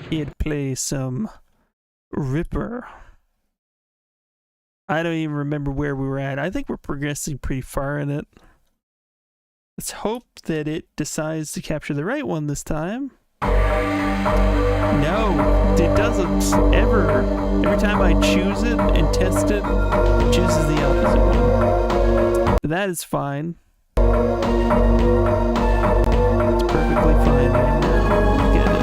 He'd play some Ripper. I don't even remember where we were at. I think we're progressing pretty far in it. Let's hope that it decides to capture the right one this time. No, it doesn't ever. Every time I choose it and test it, it chooses the opposite one. But that is fine. It's perfectly fine right now. Get it.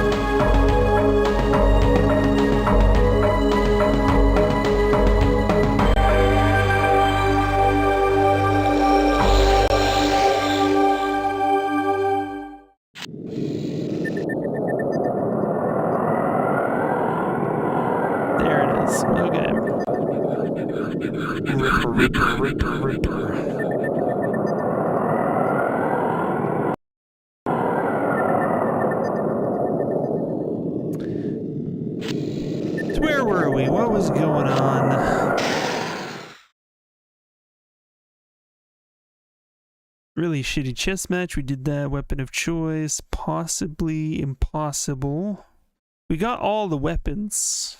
Okay. Ripper. So where were we? What was going on? Really shitty chess match. We did that. Weapon of choice. Possibly impossible. We got all the weapons.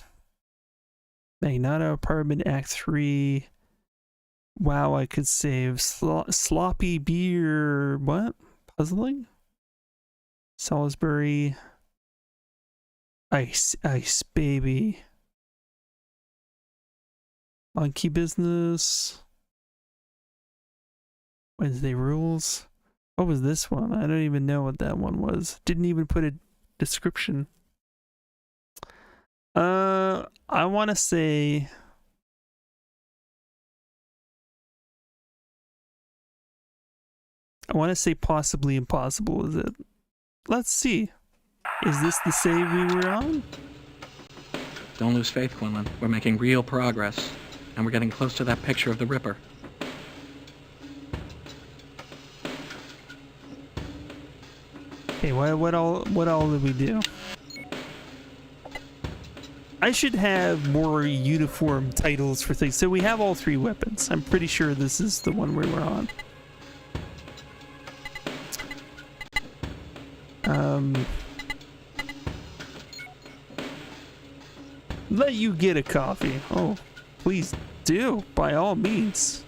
Magnata Apartment Act 3. Wow, I could save. Sloppy beer. What? Puzzling? Salisbury. Ice baby. Monkey business. Wednesday rules. What was this one? I don't even know what that one was. Didn't even put a description. I want to say possibly impossible, is it? Let's see. Is this the save we were on? Don't lose faith, Quinlan. We're making real progress, and we're getting close to that picture of the Ripper. Okay, what all did we do? I should have more uniform titles for things. So we have all three weapons. I'm pretty sure this is the one we were on. Let you get a coffee. Oh, please do, by all means.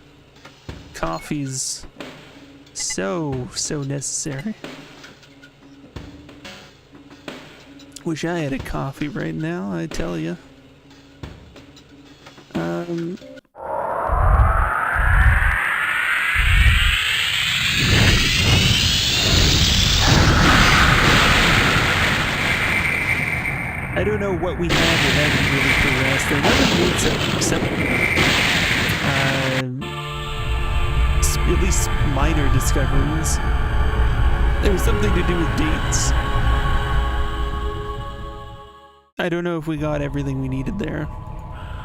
Coffee's so necessary. Wish I had a coffee right now, I tell you. I don't know what we have that hasn't really progressed. I know we made some at least minor discoveries. There was something to do with dates. I don't know if we got everything we needed there.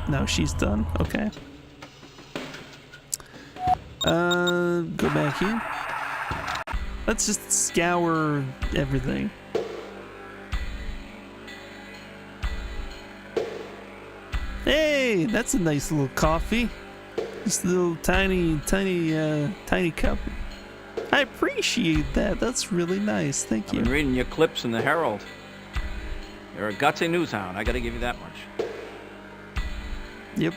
No, she's done. Okay. Go back here. Let's just scour everything. Hey, that's a nice little coffee. Just a little tiny cup. I appreciate that. That's really nice. Thank you. I've been reading your clips in the Herald. You're a gutsy news hound. I gotta give you that much. Yep.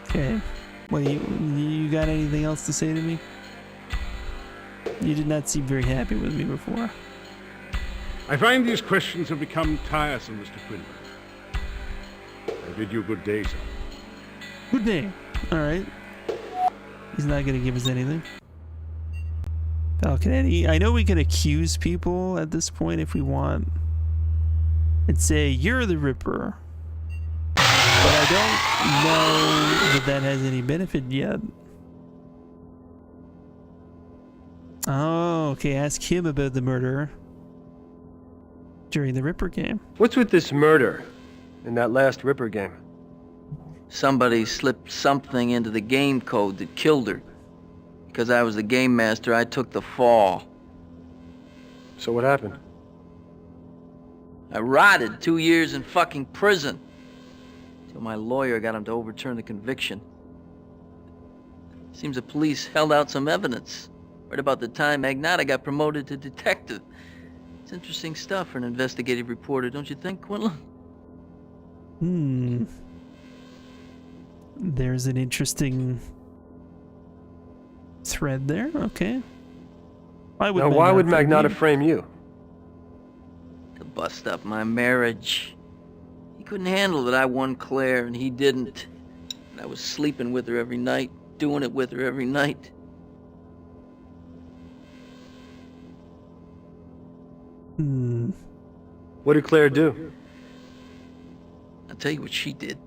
Okay. Well, you got anything else to say to me? You did not seem very happy with me before. I find these questions have become tiresome, Mr. Quinlan. I bid you good day, sir. Good day. Alright. He's not gonna give us anything. Falconetti. I know we can accuse people at this point if we want. And say, you're the Ripper. But I don't know that has any benefit yet. Oh, okay. Ask him about the murder during the Ripper game. What's with this murder in that last Ripper game? Somebody slipped something into the game code that killed her. Because I was the game master, I took the fall. So what happened? I rotted 2 years in fucking prison. Till my lawyer got him to overturn the conviction. Seems the police held out some evidence. Right about the time Magnata got promoted to detective. It's interesting stuff for an investigative reporter, don't you think, Quinlan? There's an interesting thread there. Okay. Why Why would frame Magnata you? frame you? To bust up my marriage. He couldn't handle that I won Claire and he didn't. And I was sleeping with her every night, doing it with her every night. What did Claire do? I'll tell you what she did.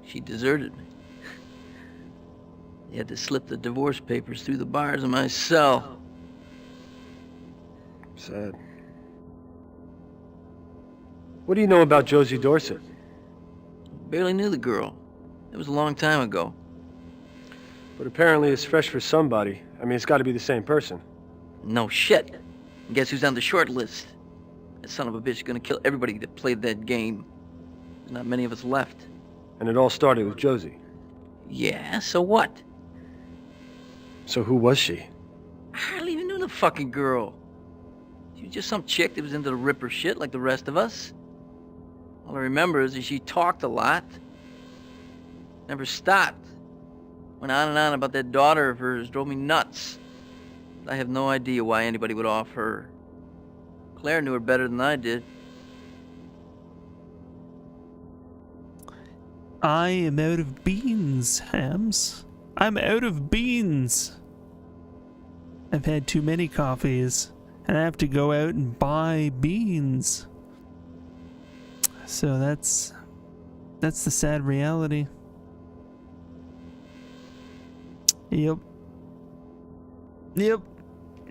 She deserted me. They had to slip the divorce papers through the bars of my cell. Sad. What do you know about Josie Dorset? Barely knew the girl. It was a long time ago. But apparently it's fresh for somebody. I mean, it's got to be the same person. No shit. And guess who's on the short list? That son of a bitch is gonna kill everybody that played that game. There's not many of us left. And it all started with Josie. Yeah, so what? So who was she? I hardly even knew the fucking girl. She was just some chick that was into the Ripper shit like the rest of us. All I remember is that she talked a lot. Never stopped. Went on and on about that daughter of hers, drove me nuts. I have no idea why anybody would off her. Claire knew her better than I did. I am out of beans, Hams. I'm out of beans. I've had too many coffees, and I have to go out and buy beans. So that's the sad reality. Yep.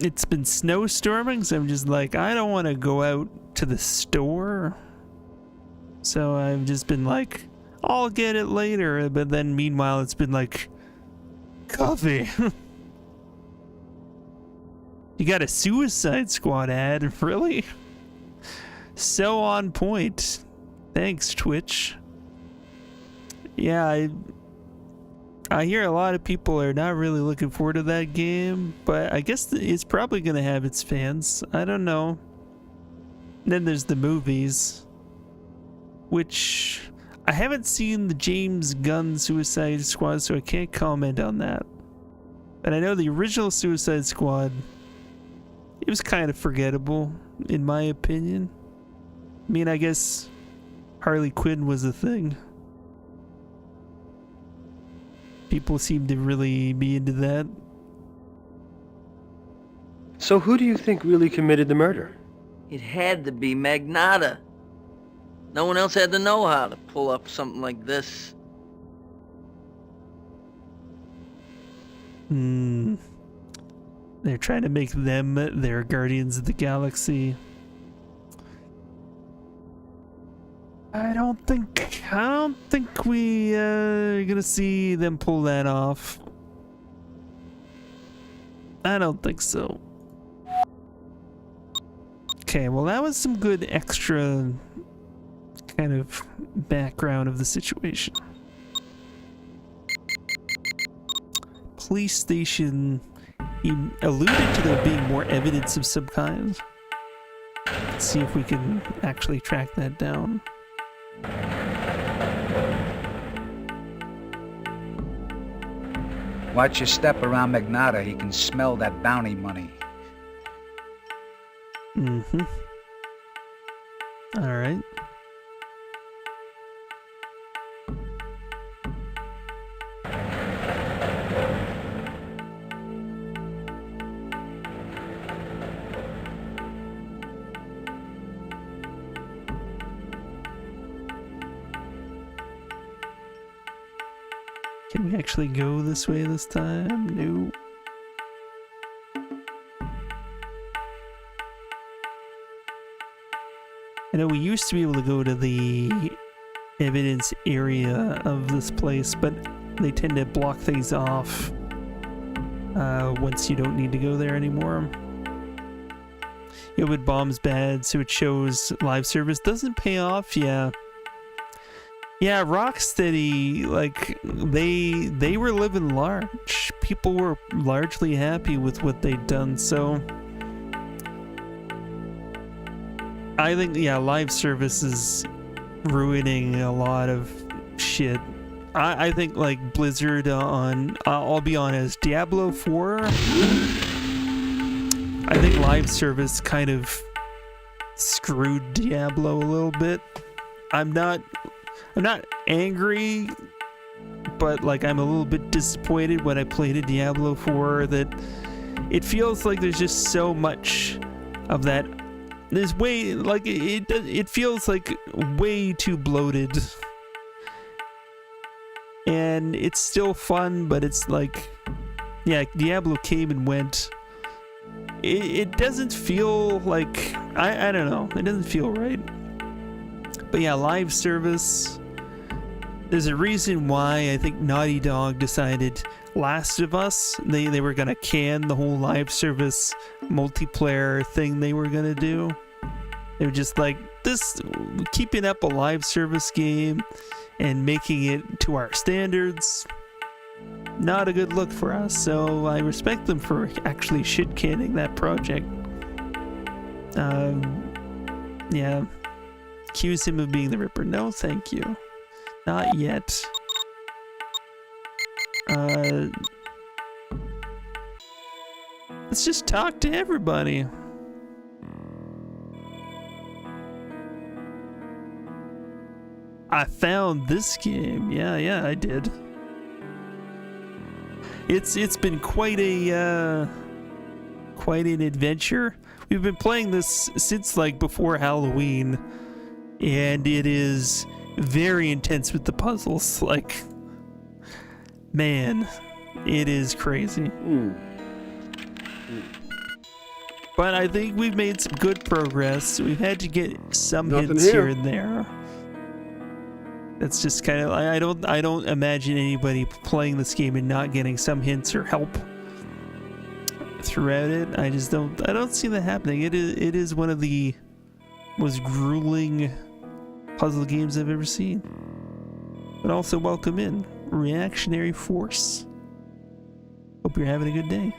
It's been snowstorming, so I'm just like, I don't want to go out to the store. So I've just been like, I'll get it later. But then meanwhile, it's been like, coffee. You got a Suicide Squad ad? Really? So on point. Thanks, Twitch. Yeah, I hear a lot of people are not really looking forward to that game, but I guess it's probably going to have its fans. I don't know. Then there's the movies, which I haven't seen the James Gunn Suicide Squad, so I can't comment on that. But I know the original Suicide Squad, it was kind of forgettable, in my opinion. I mean, I guess Harley Quinn was a thing. People seem to really be into that. So who do you think really committed the murder? It had to be Magnata. No one else had the know-how to pull up something like this. They're trying to make them their Guardians of the Galaxy. I don't think we are gonna see them pull that off. I don't think so. Okay, well that was some good extra kind of background of the situation. Police station, he alluded to there being more evidence of some kind. Let's see if we can actually track that down. Watch your step around Magnata. He can smell that bounty money. Alright. Can we actually go this way this time? No. I know we used to be able to go to the evidence area of this place, but they tend to block things off once you don't need to go there anymore. Yeah, but bomb's bad, so it shows live service doesn't pay off. Yeah. Yeah, Rocksteady, like they were living large. People were largely happy with what they'd done, so I think, yeah, live service is ruining a lot of shit. I think like Blizzard on, I'll be honest, Diablo 4, I think live service kind of screwed Diablo a little bit. I'm not angry, but like I'm a little bit disappointed when I played a Diablo 4 that it feels like there's just so much of that. There's way, like, it feels like way too bloated. And it's still fun, but it's like, yeah, Diablo came and went. It doesn't feel like, I don't know, it doesn't feel right. But yeah, live service, there's a reason why I think Naughty Dog decided Last of Us, they were gonna can the whole live service multiplayer thing they were gonna do. They were just like, this, keeping up a live service game and making it to our standards, not a good look for us. So I respect them for actually shit canning that project. Yeah, accuse him of being the Ripper. No, thank you, not yet. Let's just talk to everybody. I found this game. Yeah, I did. It's been quite an adventure. We've been playing this since like before Halloween, and it is very intense with the puzzles. Like, man, it is crazy. But I think we've made some good progress. We've had to get some hints here and there. That's just kind of, I don't imagine anybody playing this game and not getting some hints or help throughout it. I don't see that happening. It is one of the most grueling puzzle games I've ever seen. But also, welcome in, Reactionary Force. Hope you're having a good day.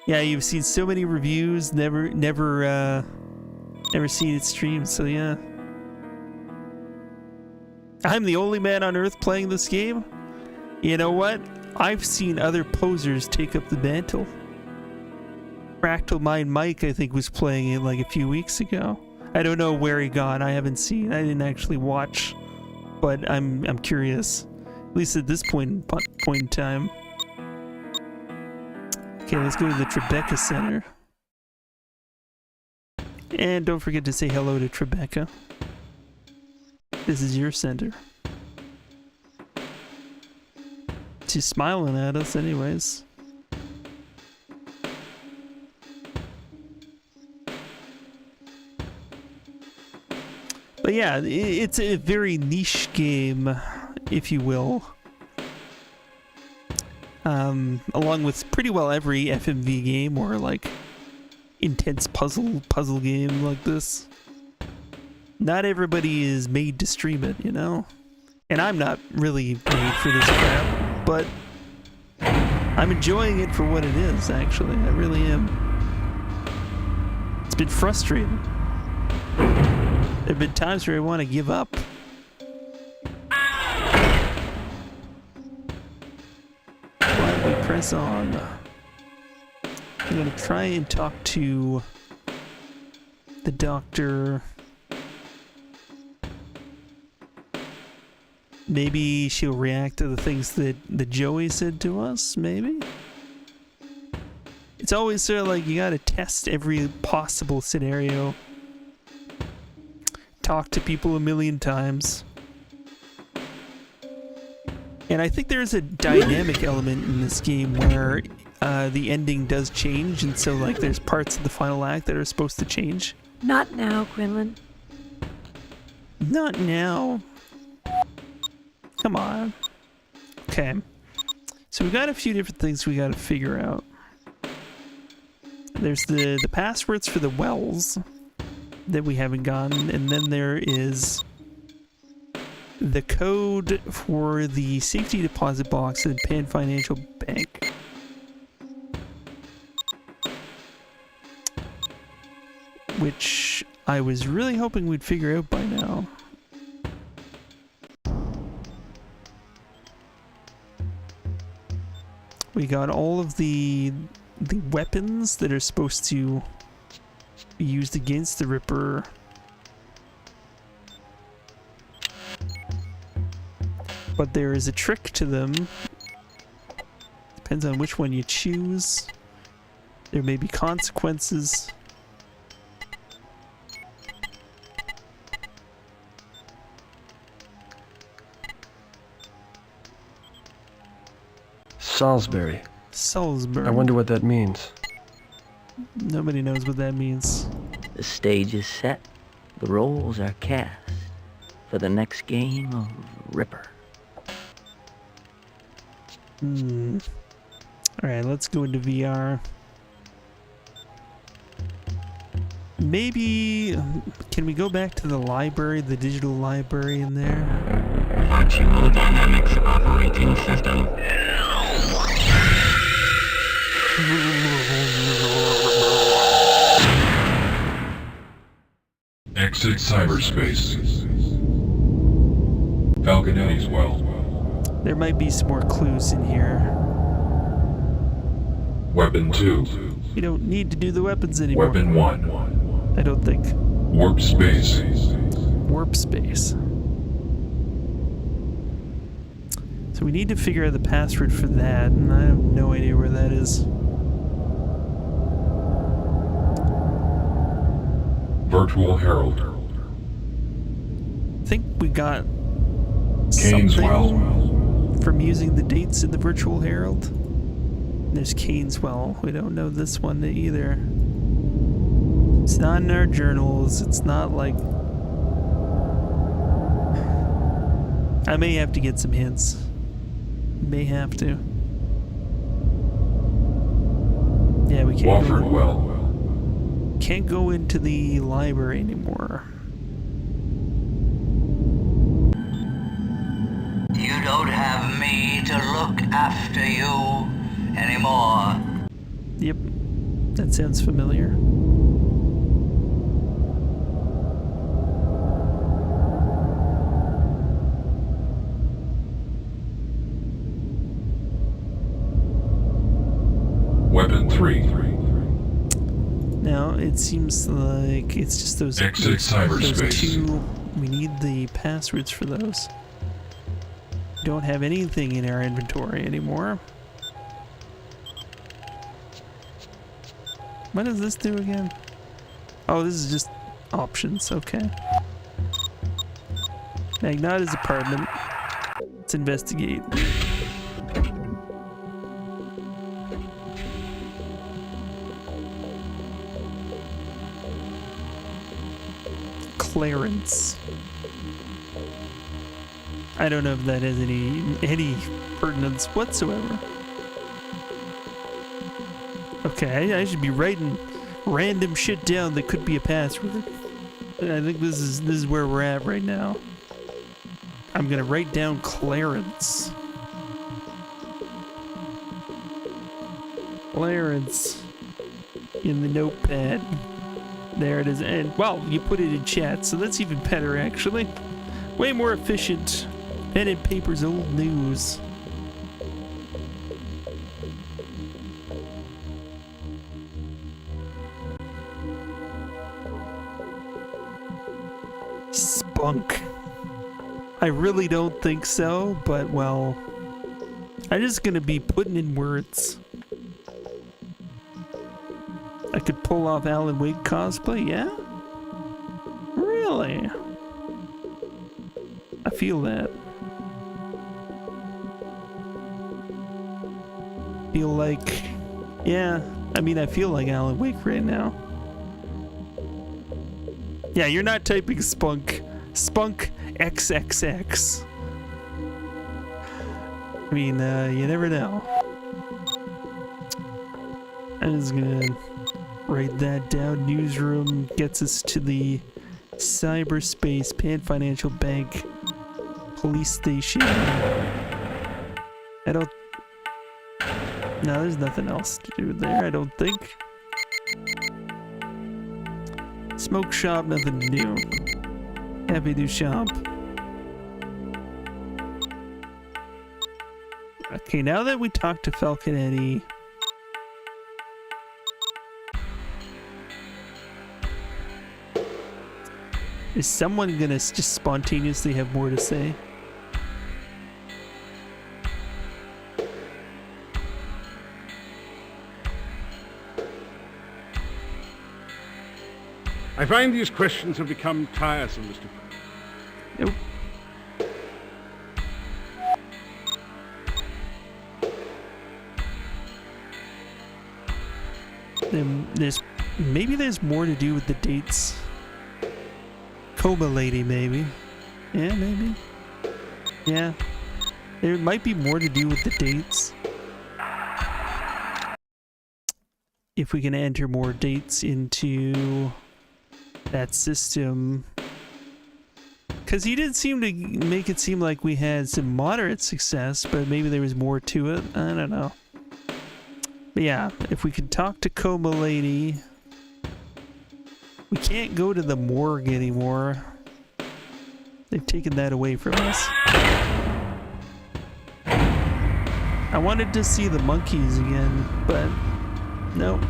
Yeah, you've seen so many reviews, never seen it streamed, so yeah. I'm the only man on earth playing this game? You know what? I've seen other posers take up the mantle. Fractal Mind Mike, I think, was playing it like a few weeks ago. I don't know where he got. I didn't actually watch, but I'm curious. At least at this point in time. Okay, let's go to the Tribeca Center. And don't forget to say hello to Tribeca. This is your center. She's smiling at us anyways. But yeah, it's a very niche game, if you will. Along with pretty well every FMV game or like intense puzzle game like this. Not everybody is made to stream it, you know? And I'm not really made for this crap, but I'm enjoying it for what it is, actually. I really am. It's been frustrating. There have been times where I want to give up. Why don't we press on? I'm gonna try and talk to the doctor. Maybe she'll react to the things that Joey said to us, maybe? It's always sort of like you gotta test every possible scenario. Talk to people a million times. And I think there's a dynamic element in this game where the ending does change, and so like there's parts of the final act that are supposed to change. Not now, Quinlan. Not now. Come on. Okay. So we got a few different things we gotta figure out. There's the passwords for the wells. that we haven't gotten, and then there is the code for the safety deposit box at Pan Financial Bank. Which I was really hoping we'd figure out by now. We got all of the weapons that are supposed to be used against the Ripper. But there is a trick to them. Depends on which one you choose. There may be consequences. Salisbury. Salisbury. I wonder what that means. Nobody knows what that means. The stage is set. The roles are cast for the next game of Ripper. Alright, let's go into VR. Maybe... can we go back to the library, the digital library in there? Virtual Dynamics Operating System. Exit cyberspace. Falconetti's well. There might be some more clues in here. Weapon 2. We don't need to do the weapons anymore. Weapon 1. I don't think. Warp space. Warp space. So we need to figure out the password for that, and I have no idea where that is. Virtual Herald. I think we got Kane's something well. from using the dates in the Virtual Herald. There's Kane's well. We don't know this one either. It's not in our journals. It's not like... I may have to get some hints. May have to. Yeah, we can't Wofford go, well. can't go into the library anymore. You don't have me to look after you anymore. Yep, that sounds familiar. Weapon 3. Now, it seems like it's just those, Exit those cyberspace. two. We need the passwords for those. Don't have anything in our inventory anymore. What does this do again? Oh, this is just options, okay. Magnata's apartment. Let's investigate. Clarence. I don't know if that has any pertinence whatsoever. Okay, I should be writing random shit down that could be a password. I think this is where we're at right now. I'm gonna write down Clarence. Clarence in the notepad. There it is. And well, you put it in chat, so that's even better actually. Way more efficient. Pen and paper's old news. Spunk. I really don't think so, but well, I'm just gonna be putting in words. I could pull off Alan Wake cosplay, yeah? Really? I feel that. Feel like, yeah, I mean, I feel like Alan Wake right now. Yeah, you're not typing Spunk. Spunk XXX. I mean, you never know. I'm just gonna Write that down. Newsroom gets us to the cyberspace, Pan Financial Bank, police station. I don't... No, there's nothing else to do there, I don't think. Smoke shop, nothing to do. Happy to shop. Okay, now that we talked to Falconetti, is someone gonna just spontaneously have more to say? I find these questions have become tiresome, Mr. Nope. Then maybe there's more to do with the dates. Coma lady, maybe. Yeah, maybe. Yeah. There might be more to do with the dates. If we can enter more dates into that system. Because he did seem to make it seem like we had some moderate success, but maybe there was more to it. I don't know. But yeah, if we can talk to Coma Lady. We can't go to the morgue anymore. They've taken that away from us. I wanted to see the monkeys again, but nope.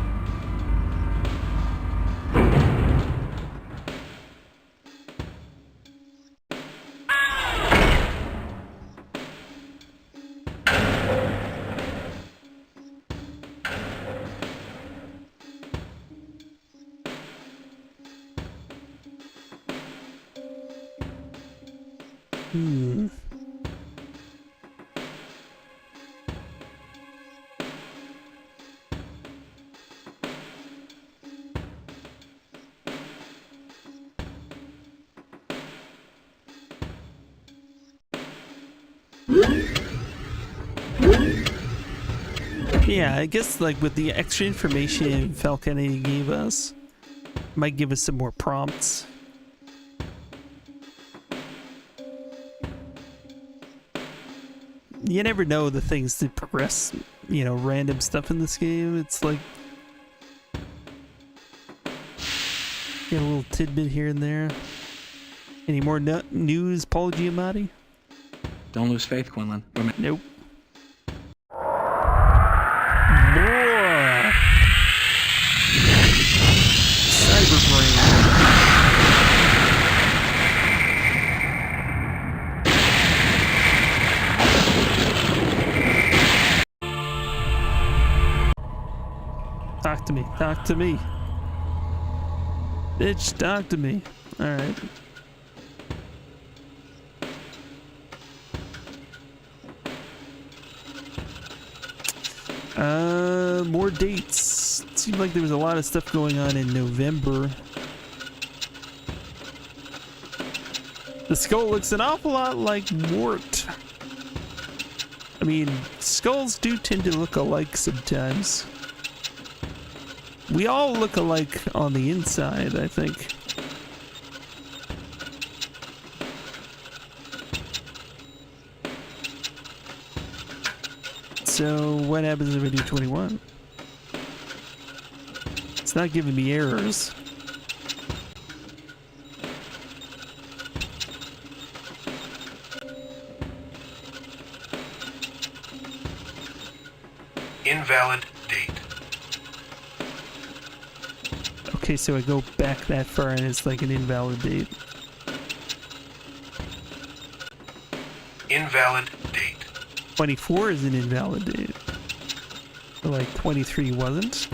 Yeah, I guess like with the extra information Falconetti gave us, might give us some more prompts. You never know the things that progress, you know, random stuff in this game. It's like get a little tidbit here and there. Any more news, Paul Giamatti? Don't lose faith, Quinlan. Nope. Talk to me. Talk to me. Bitch, talk to me. Alright. More dates. It seemed like there was a lot of stuff going on in November. The skull looks an awful lot like Mort. I mean, skulls do tend to look alike sometimes. We all look alike on the inside, I think. So, what happens if I do 21? It's not giving me errors. Invalid date. Okay, so I go back that far and it's like an invalid date. Invalid date. 24 is an invalid date. But like 23 wasn't.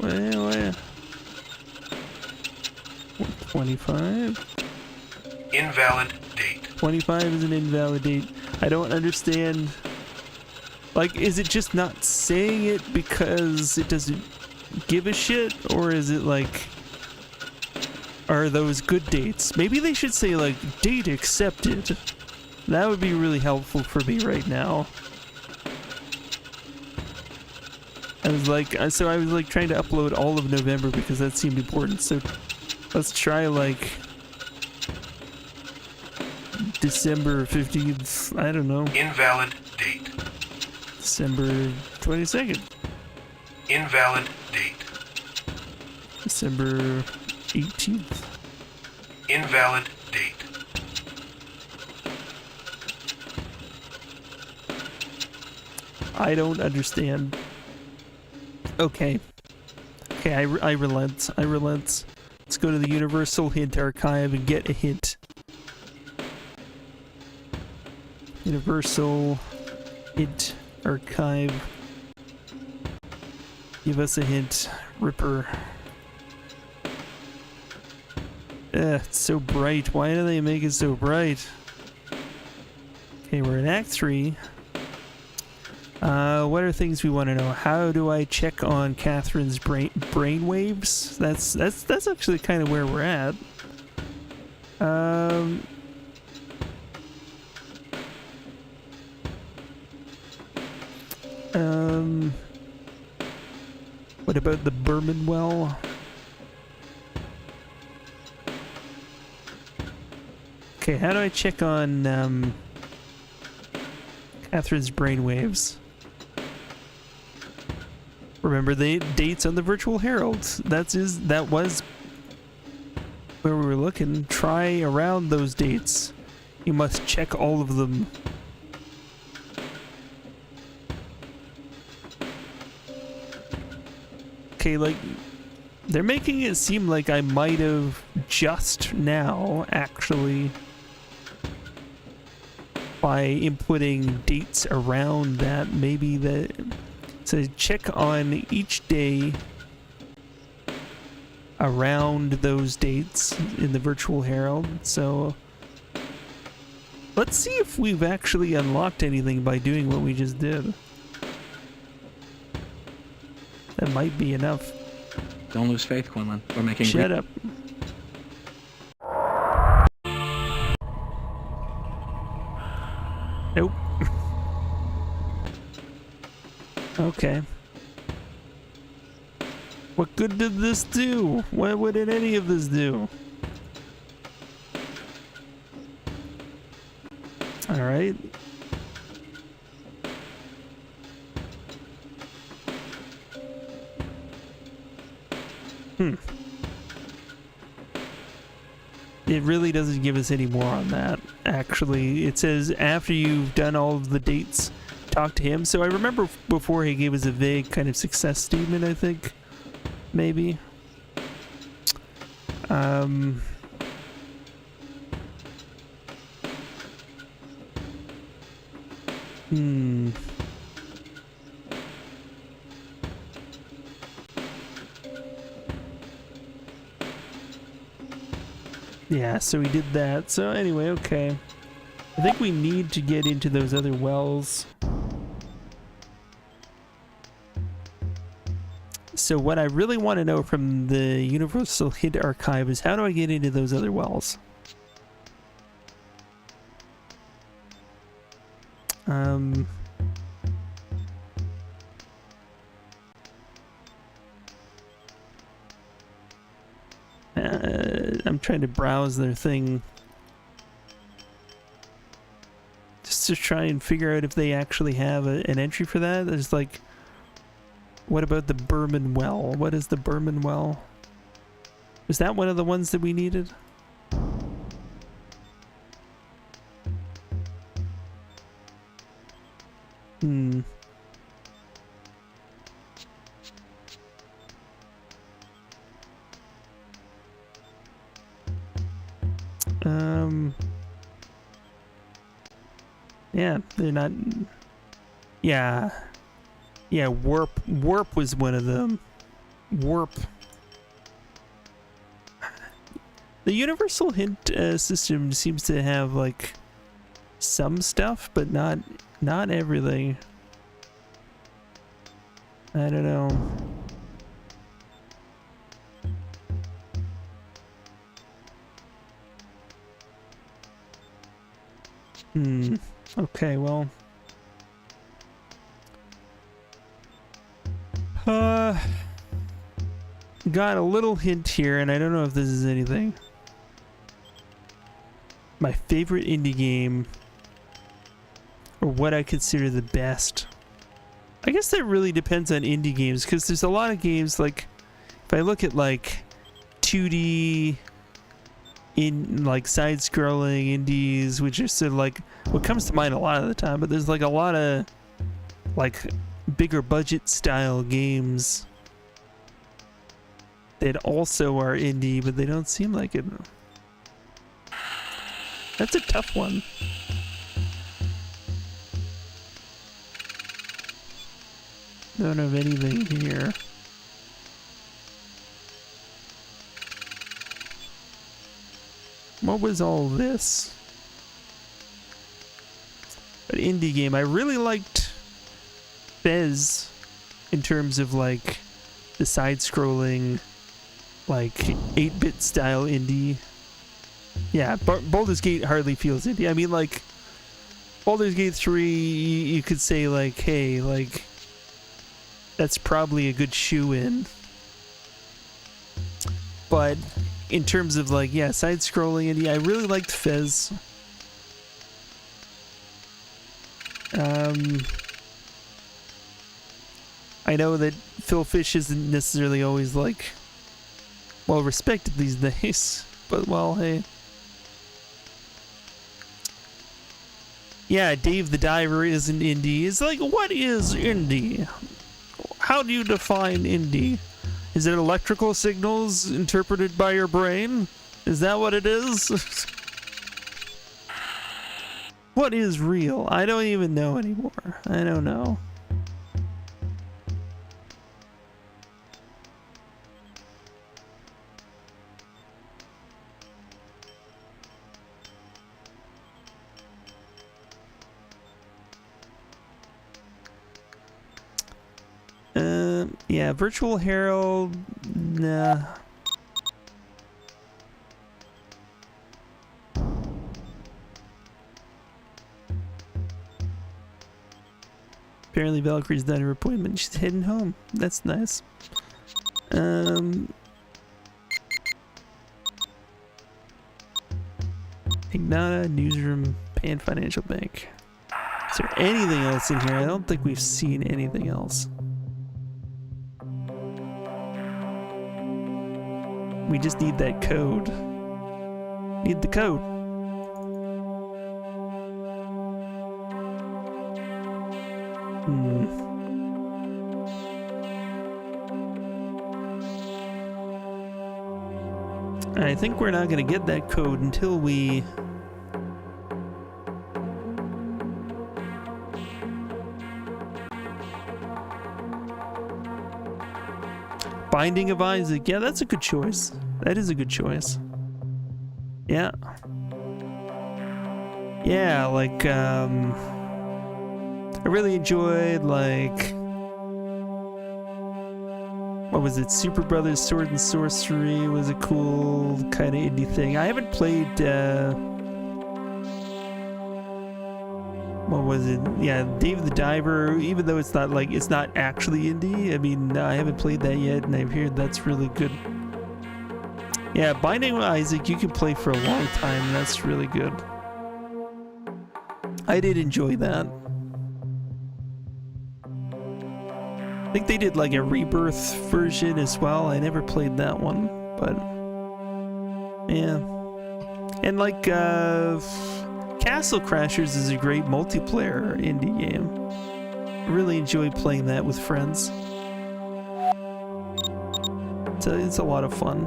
Well, 25? Invalid date. 25 is an invalid date. I don't understand. Like, is it just not saying it because it doesn't give a shit? Or is it like, are those good dates? Maybe they should say like, date accepted. That would be really helpful for me right now. I was like trying to upload all of November because that seemed important. So let's try like December 15th. I don't know. Invalid date. December 22nd. Invalid date. December 18th. Invalid date. I don't understand. Okay. Okay, I relent. I relent. Let's go to the Universal Hint Archive and get a hint. Universal Hint Archive. Give us a hint, Ripper. It's so bright. Why do they make it so bright? Okay, we're in Act 3. What are things we want to know? How do I check on Catherine's brain waves? That's actually kind of where we're at. What about the Berman well? Okay, how do I check on Catherine's brainwaves? Remember the dates on the Virtual Herald. That was where we were looking. Try around those dates. You must check all of them. Okay, like, they're making it seem like I might have just now actually, by inputting dates around that, maybe that. So check on each day around those dates in the Virtual Herald. So let's see if we've actually unlocked anything by doing what we just did. That might be enough. Don't lose faith, Quinlan. We're making... Shut up. Nope. Okay. What good did this do? What did any of this do? Alright. It really doesn't give us any more on that, actually. It says after you've done all of the dates, talk to him. So I remember before he gave us a vague kind of success statement, I think. Maybe. Yeah, so we did that. So anyway, okay. I think we need to get into those other wells. So what I really want to know from the Universal Hint Archive is how do I get into those other wells? I'm trying to browse their thing just to try and figure out if they actually have an entry for that. There's like, what about the Berman well? What is the Berman well? Was that one of the ones that we needed? Yeah, they're not... Yeah, warp was one of them. Warp. The Universal Hint system seems to have like some stuff, but not everything. I don't know. Okay, well. Got a little hint here, and I don't know if this is anything. My favorite indie game, or what I consider the best. I guess that really depends on indie games, because there's a lot of games, like, if I look at, like, 2D, in, like, side-scrolling indies, which are sort of, like, what comes to mind a lot of the time, but there's, like, a lot of, like, bigger budget-style games that also are indie, but they don't seem like it. That's a tough one. Don't have anything here. What was all this? An indie game. I really liked Fez in terms of like the side-scrolling, like 8-bit style indie. Yeah, Baldur's Gate hardly feels indie. I mean, like Baldur's Gate 3, you could say like, hey, like that's probably a good shoe-in. But in terms of like, yeah, side-scrolling indie, I really liked Fez. I know that Phil Fish isn't necessarily always like well respected these days, but well, hey. Yeah, Dave the Diver is an indie. It's like, what is indie? How do you define indie? Is it electrical signals interpreted by your brain? Is that what it is? What is real? I don't even know anymore. I don't know. Yeah, Virtual Herald, nah. Apparently Valkyrie's done her appointment. She's heading home. That's nice. Ignata, Newsroom, Pan Financial Bank. Is there anything else in here? I don't think we've seen anything else. We just need that code. Need the code. I think we're not going to get that code until we... Binding of Isaac. Yeah, that's a good choice. That is a good choice. Yeah. Yeah, like, I really enjoyed, like... What was it? Super Brothers Sword and Sorcery was a cool kind of indie thing. I haven't played, what was it? Yeah, Dave the Diver, even though it's not like, it's not actually indie. I mean, I haven't played that yet, and I've heard that's really good. Yeah, Binding of Isaac, you can play for a long time. That's really good. I did enjoy that. I think they did like a Rebirth version as well. I never played that one, but yeah. And like Castle Crashers is a great multiplayer indie game. I really enjoy playing that with friends. It's a lot of fun.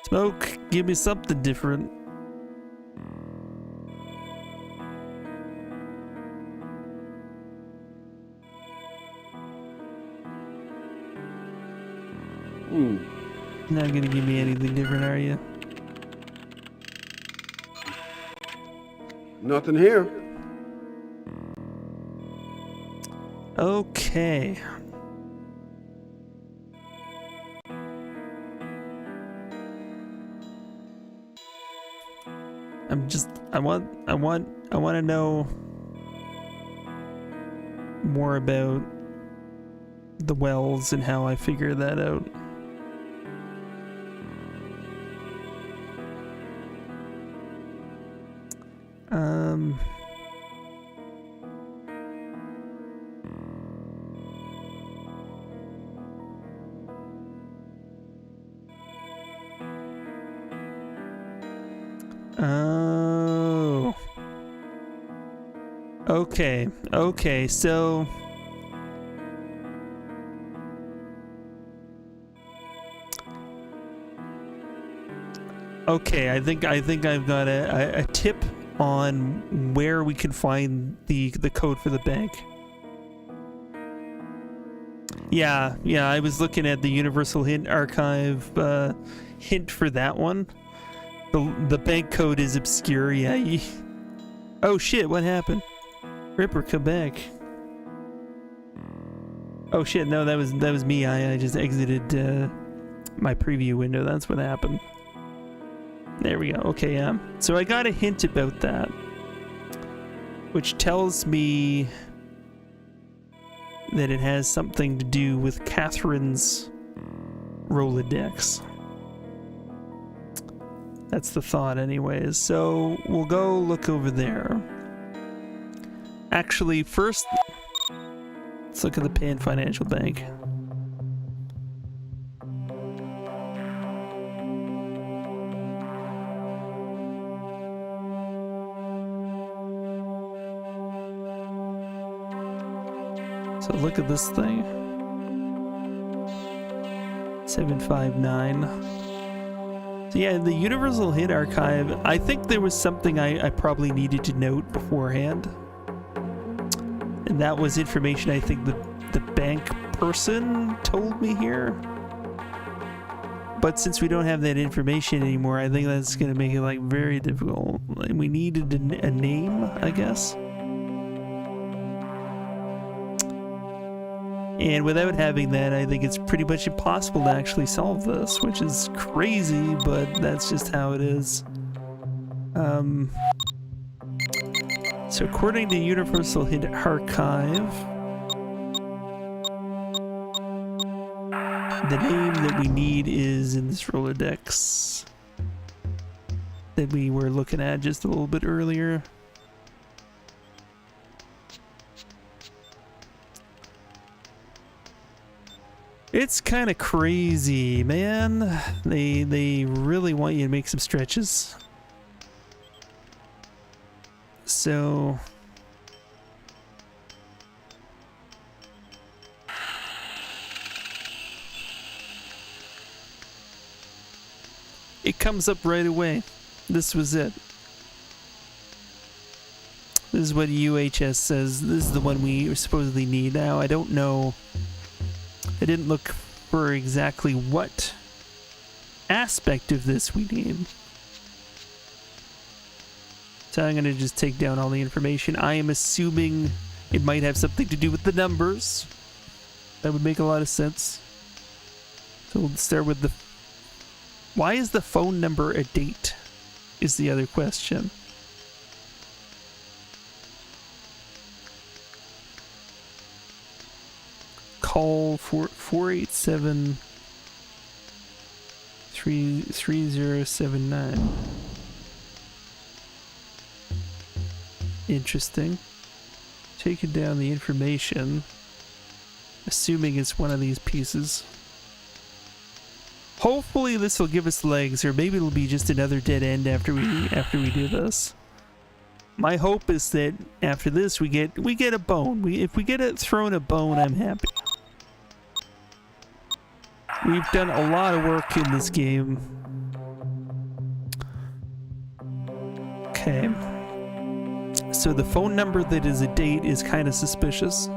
Smoke, give me something different. Not gonna give me anything different, are you? Nothing here. Okay. I want to know more about the wells and how I figure that out. Oh. Okay, so okay, I think I've got a tip on where we can find the code for the bank. Yeah, I was looking at the Universal Hint Archive hint for that one. The bank code is obscure. Yeah. Oh shit! What happened? Ripper, come back. Oh shit! No, that was me. I just exited my preview window. That's what happened. There we go. Okay, yeah. So I got a hint about that, which tells me that it has something to do with Catherine's Rolodex. That's the thought anyways. So we'll go look over there. Actually, first, let's look at the Pan Financial Bank. So look at this thing. 759. So yeah, in the Universal Hit Archive, I think there was something I probably needed to note beforehand. And that was information I think the bank person told me here. But since we don't have that information anymore, I think that's going to make it like very difficult. Like, we needed a name, I guess. And without having that, I think it's pretty much impossible to actually solve this, which is crazy, but that's just how it is. So according to Universal Hit Archive, the name that we need is in this Rolodex that we were looking at just a little bit earlier. It's kind of crazy, man. They really want you to make some stretches. So it comes up right away. This was it. This is what UHS says. This is the one we supposedly need. Now, I don't know. I didn't look for exactly what aspect of this we need. So I'm going to just take down all the information. I am assuming it might have something to do with the numbers. That would make a lot of sense. So we'll start with the... Why is the phone number a date? Is the other question. Call for 487 3079. Interesting. Taking down the information, assuming it's one of these pieces. Hopefully this will give us legs, or maybe it'll be just another dead end after we do this. My hope is that after this we get a bone. If we get thrown a bone, I'm happy. We've done a lot of work in this game. Okay. So the phone number that is a date is kind of suspicious.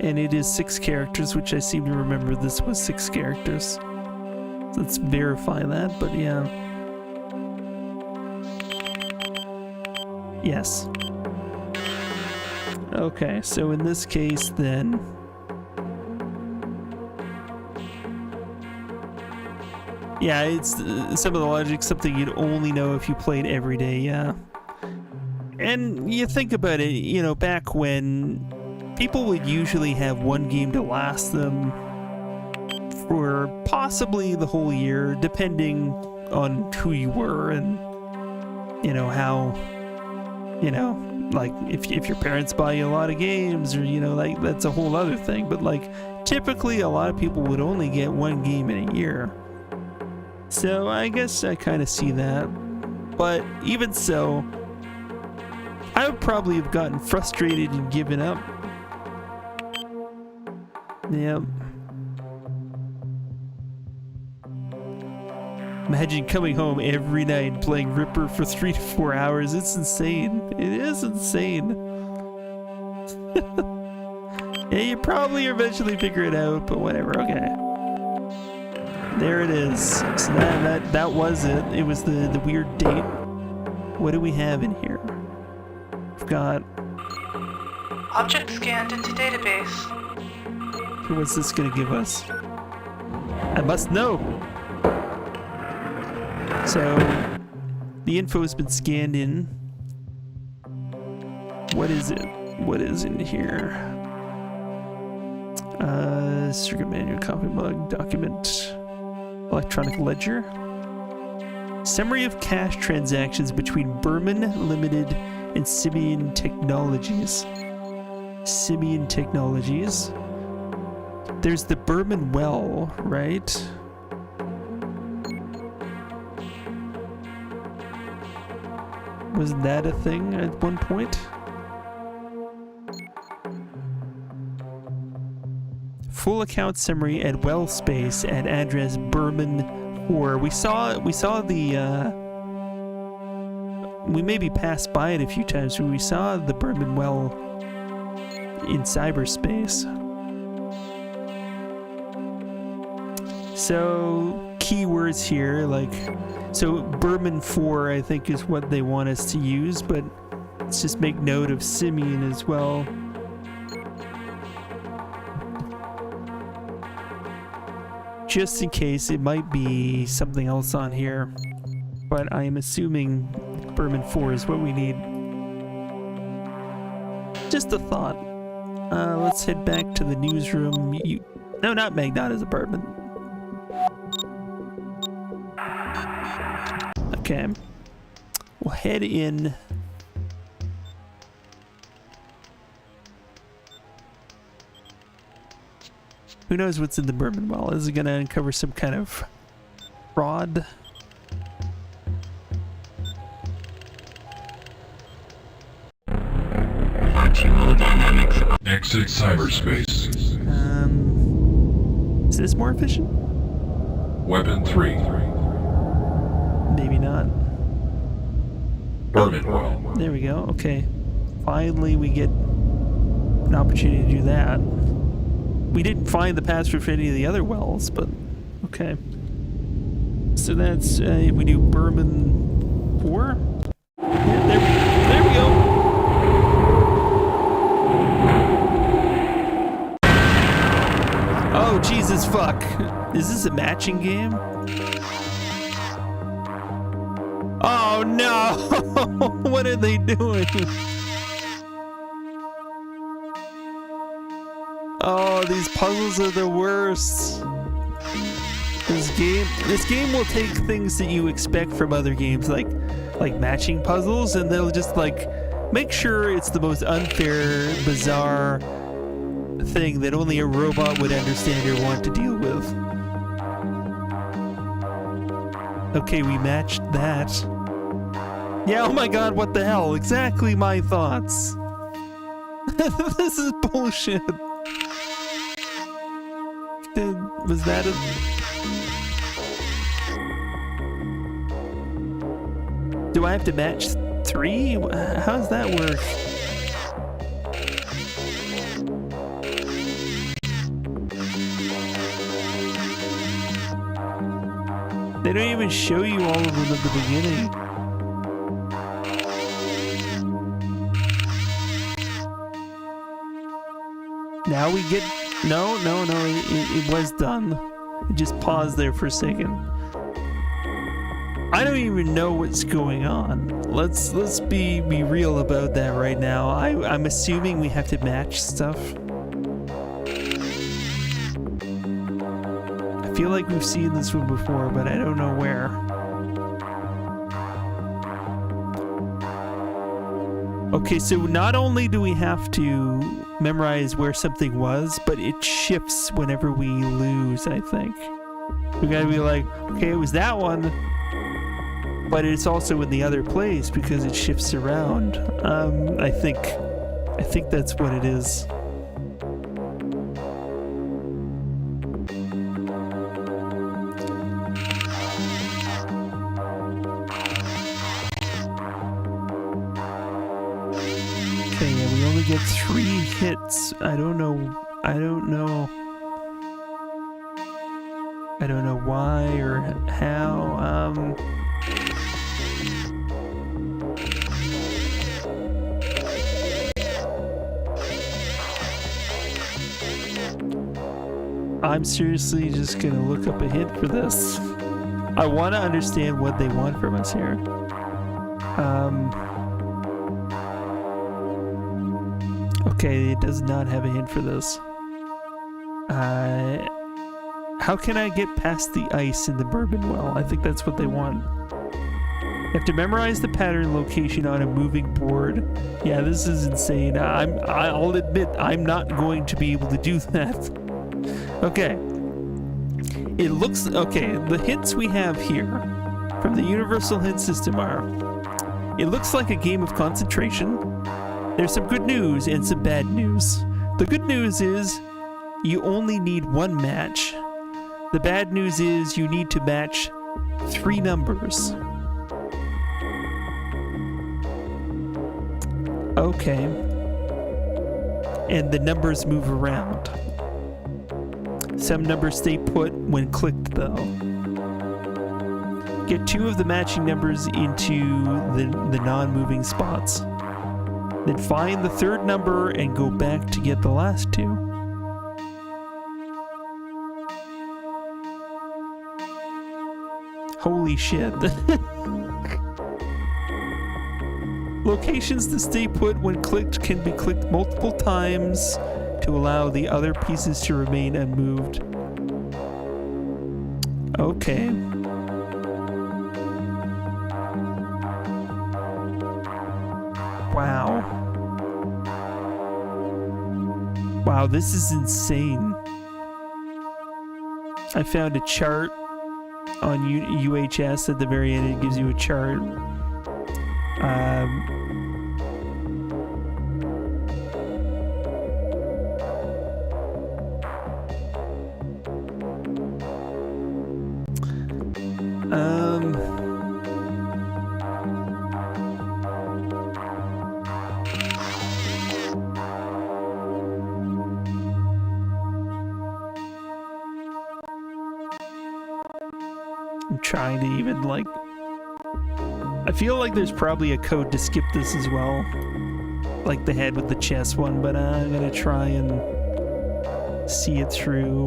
And it is 6 characters, which I seem to remember this was 6 characters. Let's verify that, but yeah. Yes. Okay, so in this case then... Yeah, it's some of the logic, something you'd only know if you played every day, yeah. And you think about it, you know, back when people would usually have one game to last them for possibly the whole year, depending on who you were and, you know, how, you know, like if your parents buy you a lot of games or, you know, like that's a whole other thing. But like typically a lot of people would only get one game in a year. So I guess I kind of see that. But even so, I would probably have gotten frustrated and given up. Yep. Imagine coming home every night and playing Ripper for 3 to 4 hours. It's insane. It is insane. Yeah, you probably eventually figure it out, but whatever. Okay. There it is. So that was it. It was the weird date. What do we have in here? We've got... Object scanned into database. What's this gonna give us? I must know! So, the info has been scanned in. What is it? What is in here? Circuit manual, copy mug, document, electronic ledger. Summary of cash transactions between Berman Limited and Simeon Technologies. Simeon Technologies. There's the Berman well, right? Wasn't that a thing at one point? Full account summary at well space at address Berman 4. We saw the we maybe passed by it a few times when we saw the Berman well in cyberspace. So keywords here, like, so Berman 4 I think is what they want us to use, but let's just make note of Simeon as well. Just in case, it might be something else on here, but I am assuming Berman 4 is what we need. Just a thought. Let's head back to the newsroom. No, not Magnata's apartment. Okay. We'll head in. Who knows what's in the Berman well? Is it going to uncover some kind of fraud? Exit cyberspace. Is this more efficient? Weapon 3. Maybe not. Berman well. There we go. Okay. Finally, we get an opportunity to do that. We didn't find the password for any of the other wells, but okay. So that's if we do Berman 4. Yeah, there we go. Oh Jesus fuck! Is this a matching game? Oh no! What are they doing? Oh, these puzzles are the worst. This game will take things that you expect from other games, like matching puzzles, and they'll just like make sure it's the most unfair, bizarre thing that only a robot would understand or want to deal with. Okay, we matched that. Yeah, oh my god, what the hell? Exactly my thoughts. This is bullshit. Was that a... Do I have to match 3? How does that work? They don't even show you all of them at the beginning. Now we get... No, it was done. It just paused there for a second. I don't even know what's going on. Let's be real about that right now. I'm assuming we have to match stuff. I feel like we've seen this one before, but I don't know where. Okay, so not only do we have to memorize where something was, but it shifts whenever we lose, I think. We gotta be like, okay, it was that one, but it's also in the other place because it shifts around. I think that's what it is. Get 3 hits. I don't know why or how. I'm seriously just gonna look up a hint for this. I want to understand what they want from us here. Okay, it does not have a hint for this. How can I get past the ice in the bourbon well? I think that's what they want. You have to memorize the pattern location on a moving board. Yeah, this is insane. I'll admit, I'm not going to be able to do that. Okay. It looks... Okay, the hints we have here from the Universal Hint System are... It looks like a game of concentration. There's some good news and some bad news. The good news is you only need 1 match. The bad news is you need to match 3 numbers. Okay. And the numbers move around. Some numbers stay put when clicked though. Get 2 of the matching numbers into the non-moving spots. Then find the 3rd number and go back to get the last 2. Holy shit. Locations to stay put when clicked can be clicked multiple times to allow the other pieces to remain unmoved. Okay. Wow. Wow, this is insane. I found a chart on UHS at the very end. It gives you a chart. I'm trying to even, like... I feel like there's probably a code to skip this as well. Like the head with the chest one, but I'm gonna try and see it through.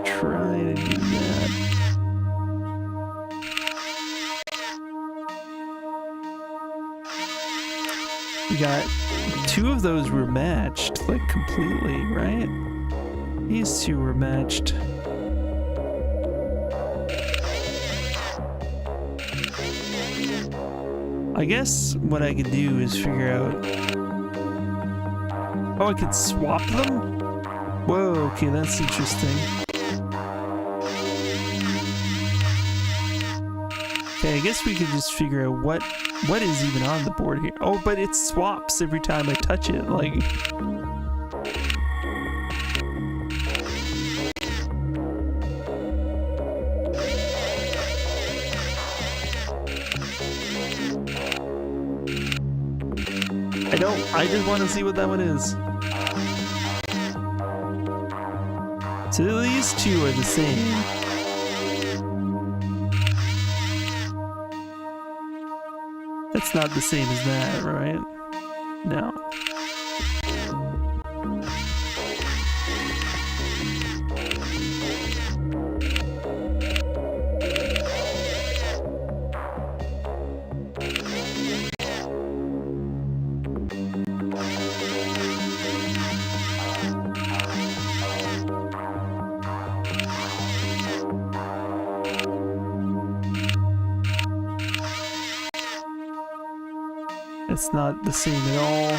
Try to do that. We got 2 of those were matched, like completely, right? These 2 were matched. I guess what I could do is figure out... Oh, I could swap them? Whoa, okay, that's interesting. Okay, I guess we could just figure out what is even on the board here. Oh, but it swaps every time I touch it, like... I just want to see what that one is. So these 2 are the same. That's not the same as that, right? No. It's not the same at all.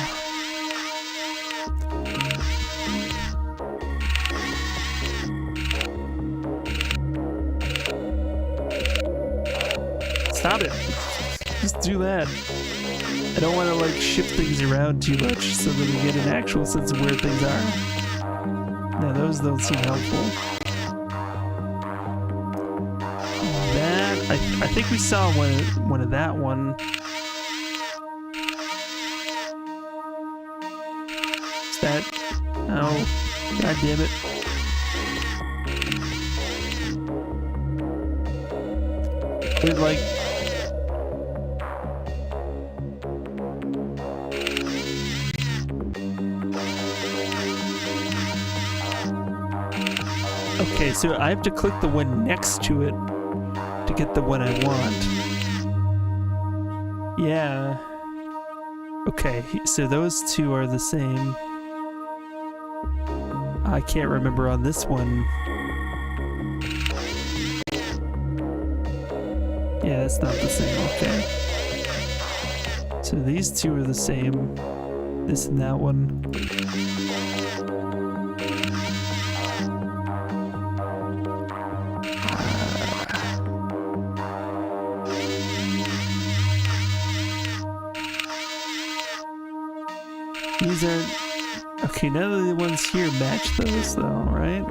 Stop it. Just do that. I don't want to like shift things around too much so that we get an actual sense of where things are. No, those don't seem helpful. That, I think we saw one of that one. That, oh, god damn it. It like, okay, so I have to click the one next to it to get the one I want. Yeah. Okay, so those two are the same. I can't remember on this one. Yeah, it's not the same, okay. So these two are the same. This and that one. These aren't... Okay, none of the ones here match those though, right?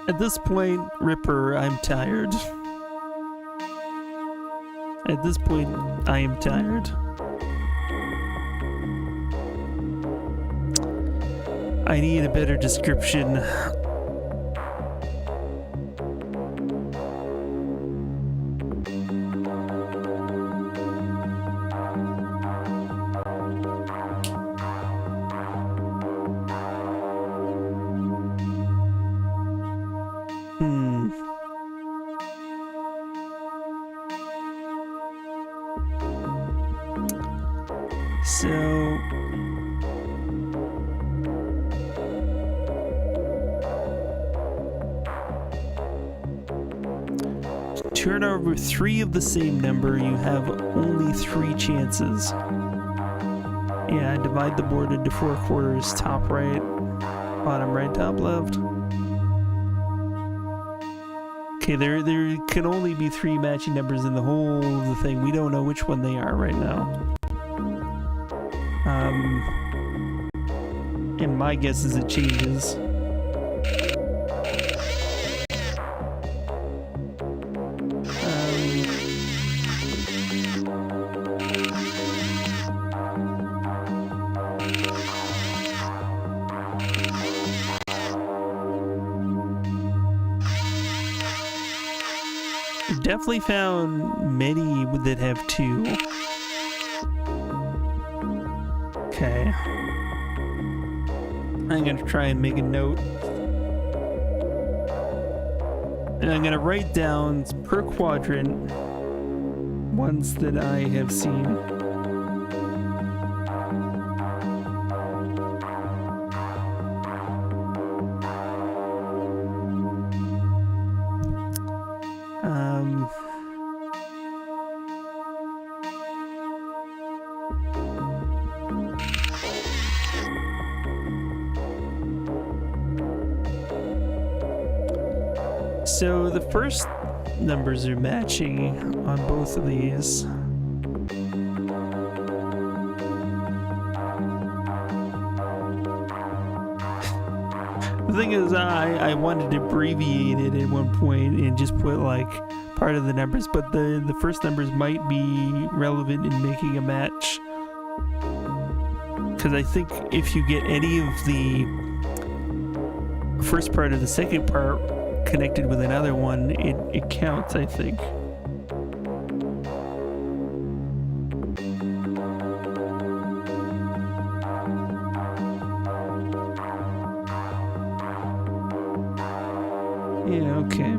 At this point, Ripper, I'm tired. At this point, I am tired. I need a better description. So... to turn over 3 of the same number, you have only 3 chances. Yeah, divide the board into 4 quarters, top right, bottom right, top left. Okay, there can only be 3 matching numbers in the whole of the thing. We don't know which one they are right now. And my guess is it changes. Definitely found many that have 2. Okay. I'm gonna try and make a note. And I'm gonna write down per quadrant ones that I have seen. So the first numbers are matching on both of these. The thing is, I wanted to abbreviate it at one point and just put like part of the numbers, but the first numbers might be relevant in making a match. Because I think if you get any of the first part of the second part connected with another one, it counts, I think. Yeah, okay.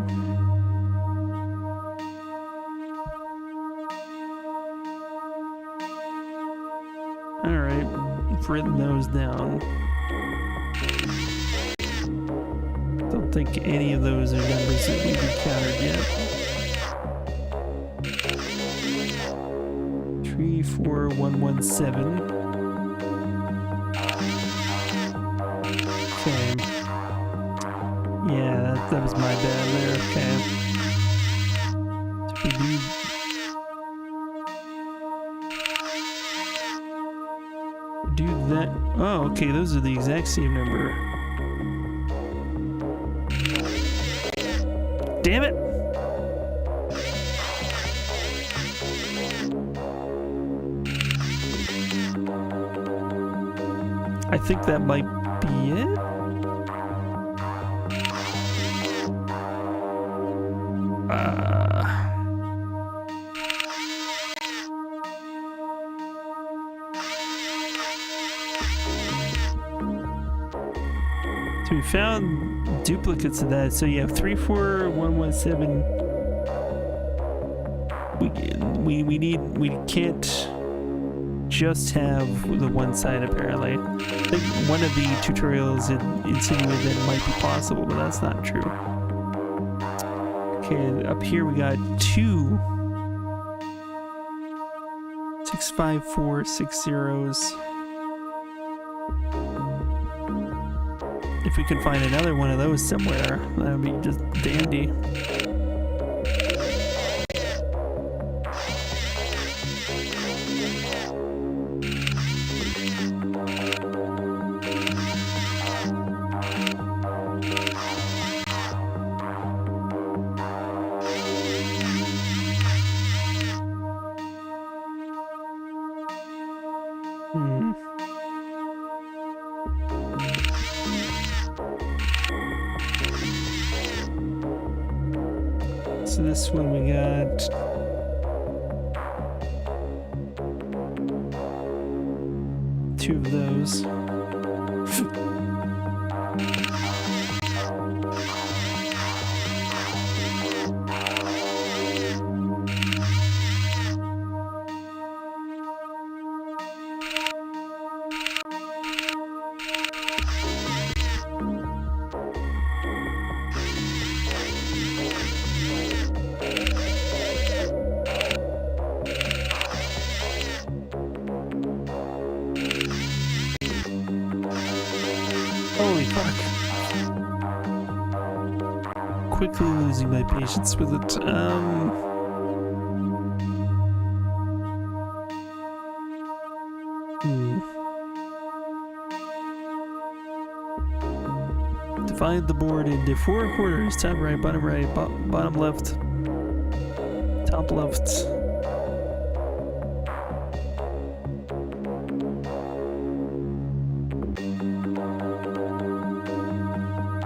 Alright, I've written those down. Don't think any of those are numbers that we've encountered yet. 34117. Okay. Yeah, that was my bad there. Okay. So we do that. Oh, okay, those are the exact same number. Damn it! I think that might be it. So we found duplicates of that. So you have 34117. We can't just have the one side apparently. I think one of the tutorials insinuated that it might be possible, but that's not true. Okay, up here we got 2 65460s. If we can find another one of those somewhere, that would be just dandy. So this one we got 2 of those. Holy fuck. Quickly losing my patience with it. Divide the board into 4 quarters. Top right, bottom left, top left.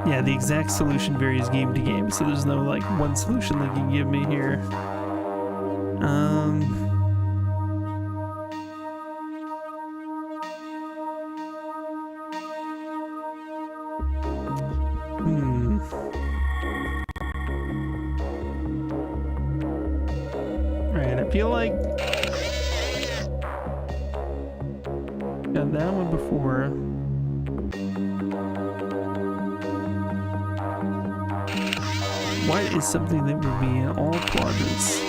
Yeah, the exact solution varies game to game, so there's no like one solution they can give me here. Alright, I feel like got that one before. What is something that would be in all quadrants?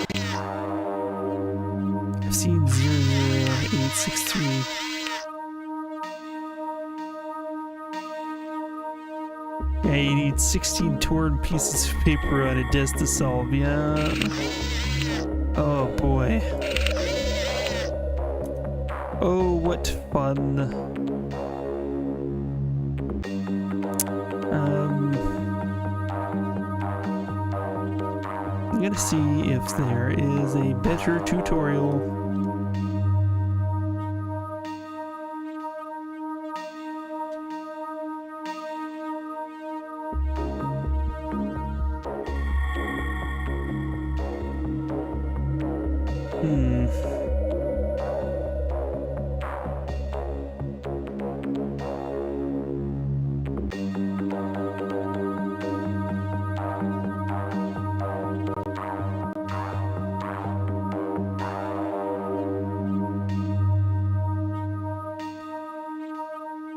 I've seen 00863. Yeah, you need 16 torn pieces of paper on a desk to solve, yeah. Oh boy. Oh, what fun. I'm gonna see if there is a better tutorial.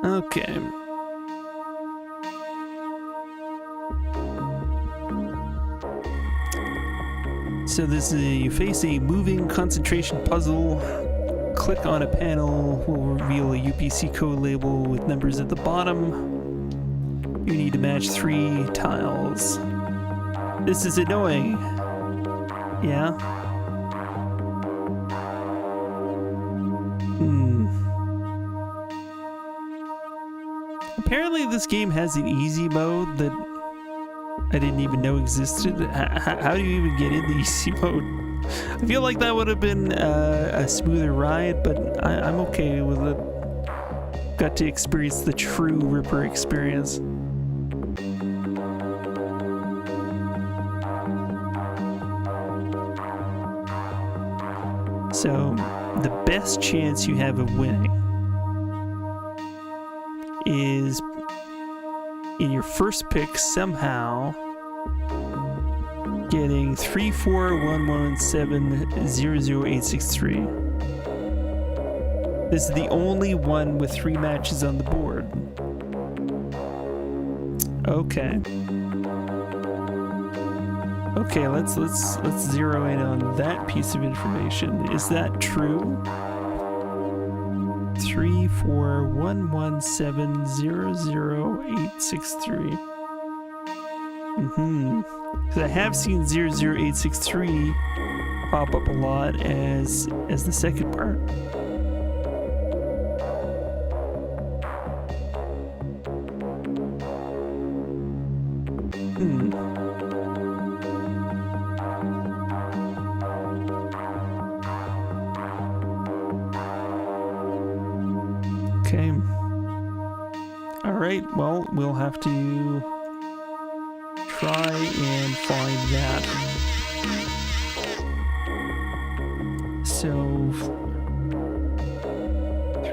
Okay. So this is you face a moving concentration puzzle. Click on a panel will reveal a UPC code label with numbers at the bottom. You need to match 3 tiles. This is annoying. Yeah. Apparently this game has an easy mode that I didn't even know existed. How do you even get in the easy mode? I feel like that would have been a smoother ride, but I'm okay with it. Got to experience the true Ripper experience. So, the best chance you have of winning is in your first pick somehow getting 34117008863. This is the only one with 3 matches on the board. Okay. Okay, let's zero in on that piece of information. Is that true? 34117008863. Because I have seen 00863 pop up a lot as the second part. Okay. Alright, well, we'll have to try and find that. So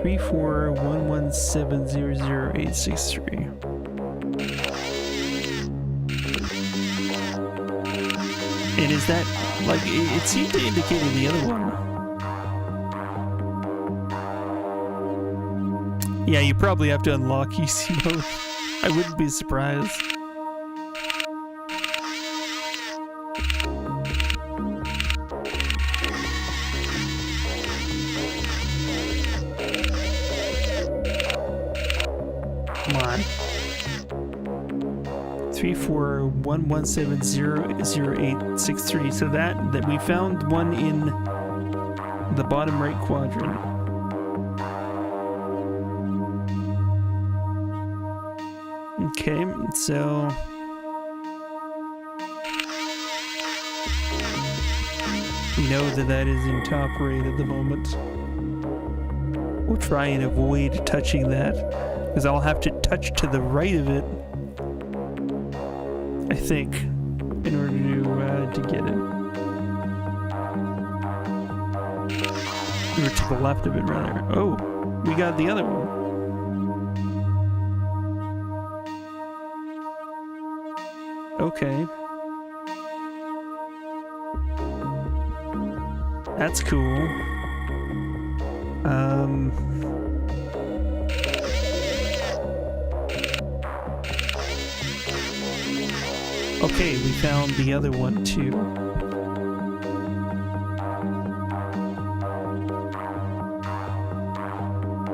34117008863. And is that like it seemed to indicate in the other one? Yeah, you probably have to unlock easy mode. I wouldn't be surprised. Come on. 34117008863. So that we found one in the bottom right quadrant. Okay, so we know that is in top right at the moment. We'll try and avoid touching that, because I'll have to touch to the right of it, I think, in order to get it. Or to the left of it, rather. Oh, we got the other one. Okay. That's cool. Okay, we found the other one too.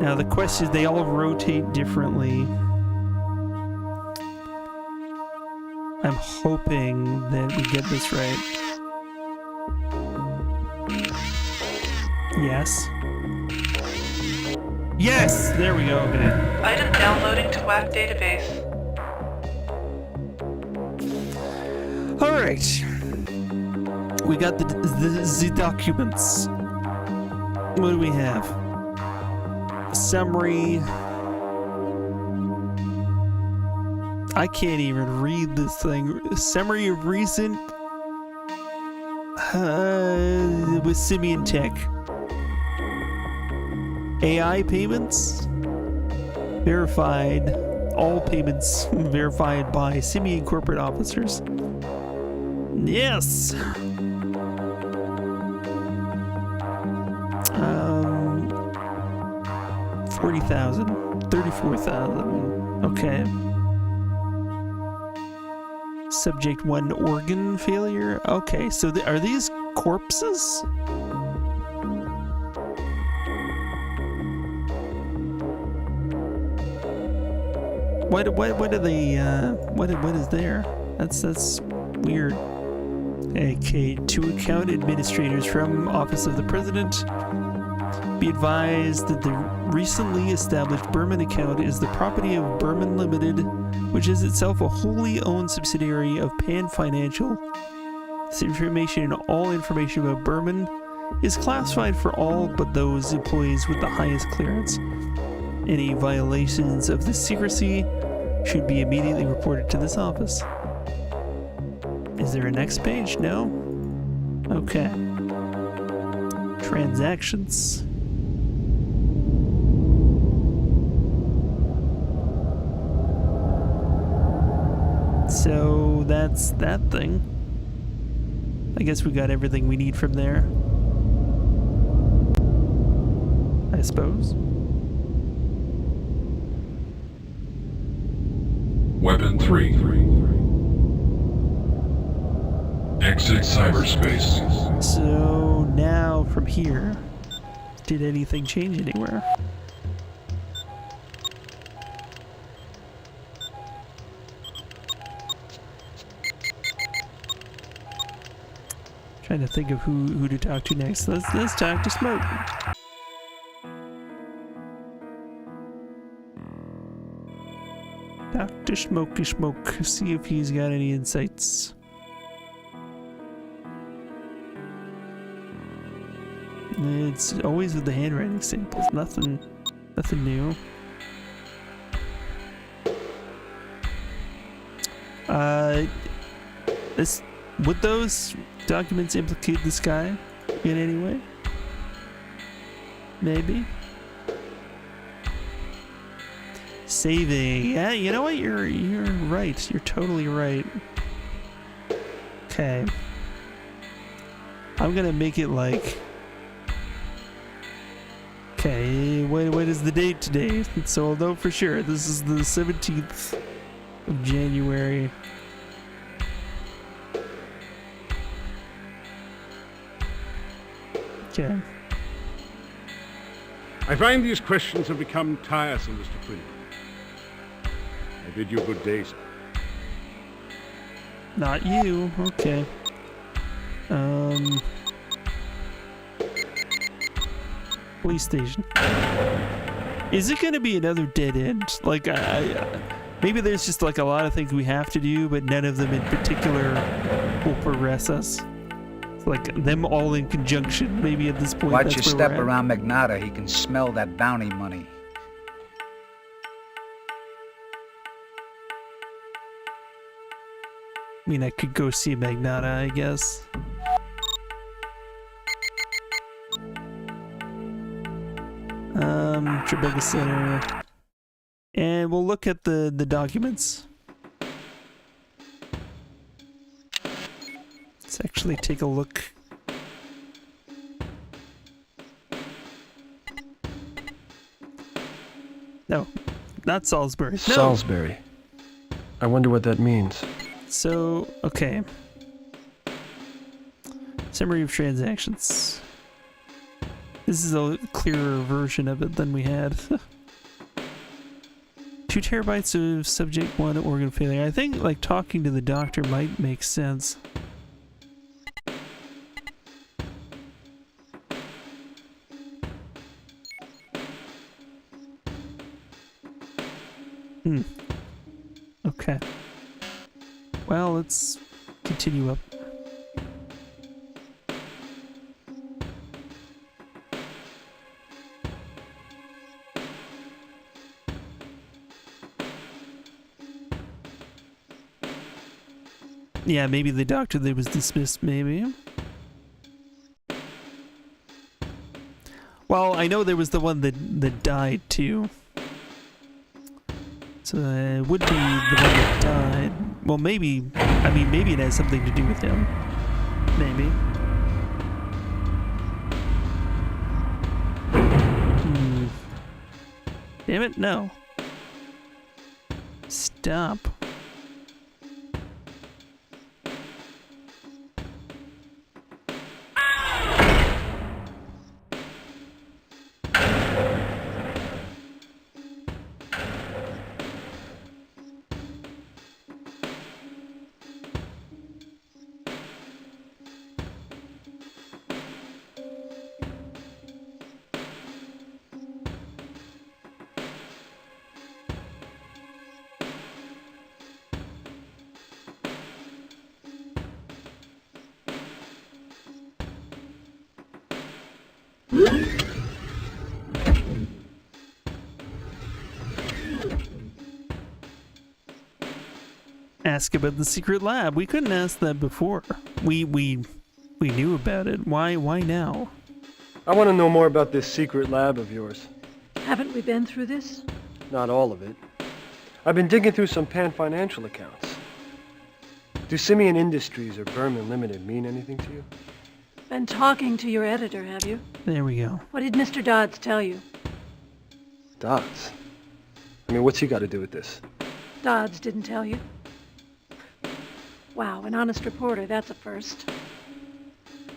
Now the question is, they all rotate differently. I'm hoping that we get this right. Yes. Yes! There we go, okay. Item downloading to WAP database. Alright. We got the documents. What do we have? Summary. I can't even read this thing. Summary of recent with Simian Tech. AI payments verified. All payments verified by Simian corporate officers. Yes. 40,000, 34,000. Okay. Subject 1 organ failure. Okay, so are these corpses? What are they? What is there? That's weird. Okay, 2 account administrators from Office of the President. Be advised that the recently established Berman account is the property of Berman Limited, which is itself a wholly owned subsidiary of Pan Financial. This information and all information about Berman is classified for all but those employees with the highest clearance. Any violations of this secrecy should be immediately reported to this office. Is there a next page? No? Okay. Transactions. So that's that thing. I guess we got everything we need from there. I suppose. Weapon 3. Exit cyberspace. So now from here, did anything change anywhere? Trying to think of who to talk to next. Let's talk to Smoke. Dr. Smokey Smoke. See if he's got any insights. It's always with the handwriting samples. Nothing new. Would those documents implicate this guy in any way? Maybe. Saving. Yeah, you know what? You're right. You're totally right. Okay. I'm gonna make it like. Okay, what is the date today? So I'll know for sure. This is the 17th of January. Okay. I find these questions have become tiresome, Mr. Quinlan. I bid you good day, sir. Not you. Okay. Police station. Is it gonna be another dead end? Like, maybe there's just like a lot of things we have to do, but none of them in particular will progress us. It's like them all in conjunction. Maybe at this point. Watch your step around Magnata. He can smell that bounty money. I mean, I could go see Magnata, I guess. Tribeca Center. And we'll look at the documents. Let's actually take a look. No, not Salisbury. No. Salisbury. I wonder what that means. So, okay. Summary of transactions. This is a clearer version of it than we had. 2 terabytes of subject 1 organ failure. I think like talking to the doctor might make sense. Okay. Well, let's continue up. Yeah, maybe the doctor that was dismissed, maybe. Well, I know there was the one that died too. So it would be the one that died. Well, maybe, I mean, maybe it has something to do with him. Maybe. Damn it, no. Stop. Ask about the secret lab. We couldn't ask that before. We knew about it. Why now? I want to know more about this secret lab of yours. Haven't we been through this? Not all of it. I've been digging through some Pan Financial accounts. Do Simeon Industries or Berman Limited mean anything to you? Been talking to your editor, have you? There we go. What did Mr. Dodds tell you? Dodds? I mean, what's he got to do with this? Dodds didn't tell you? Wow, an honest reporter, that's a first.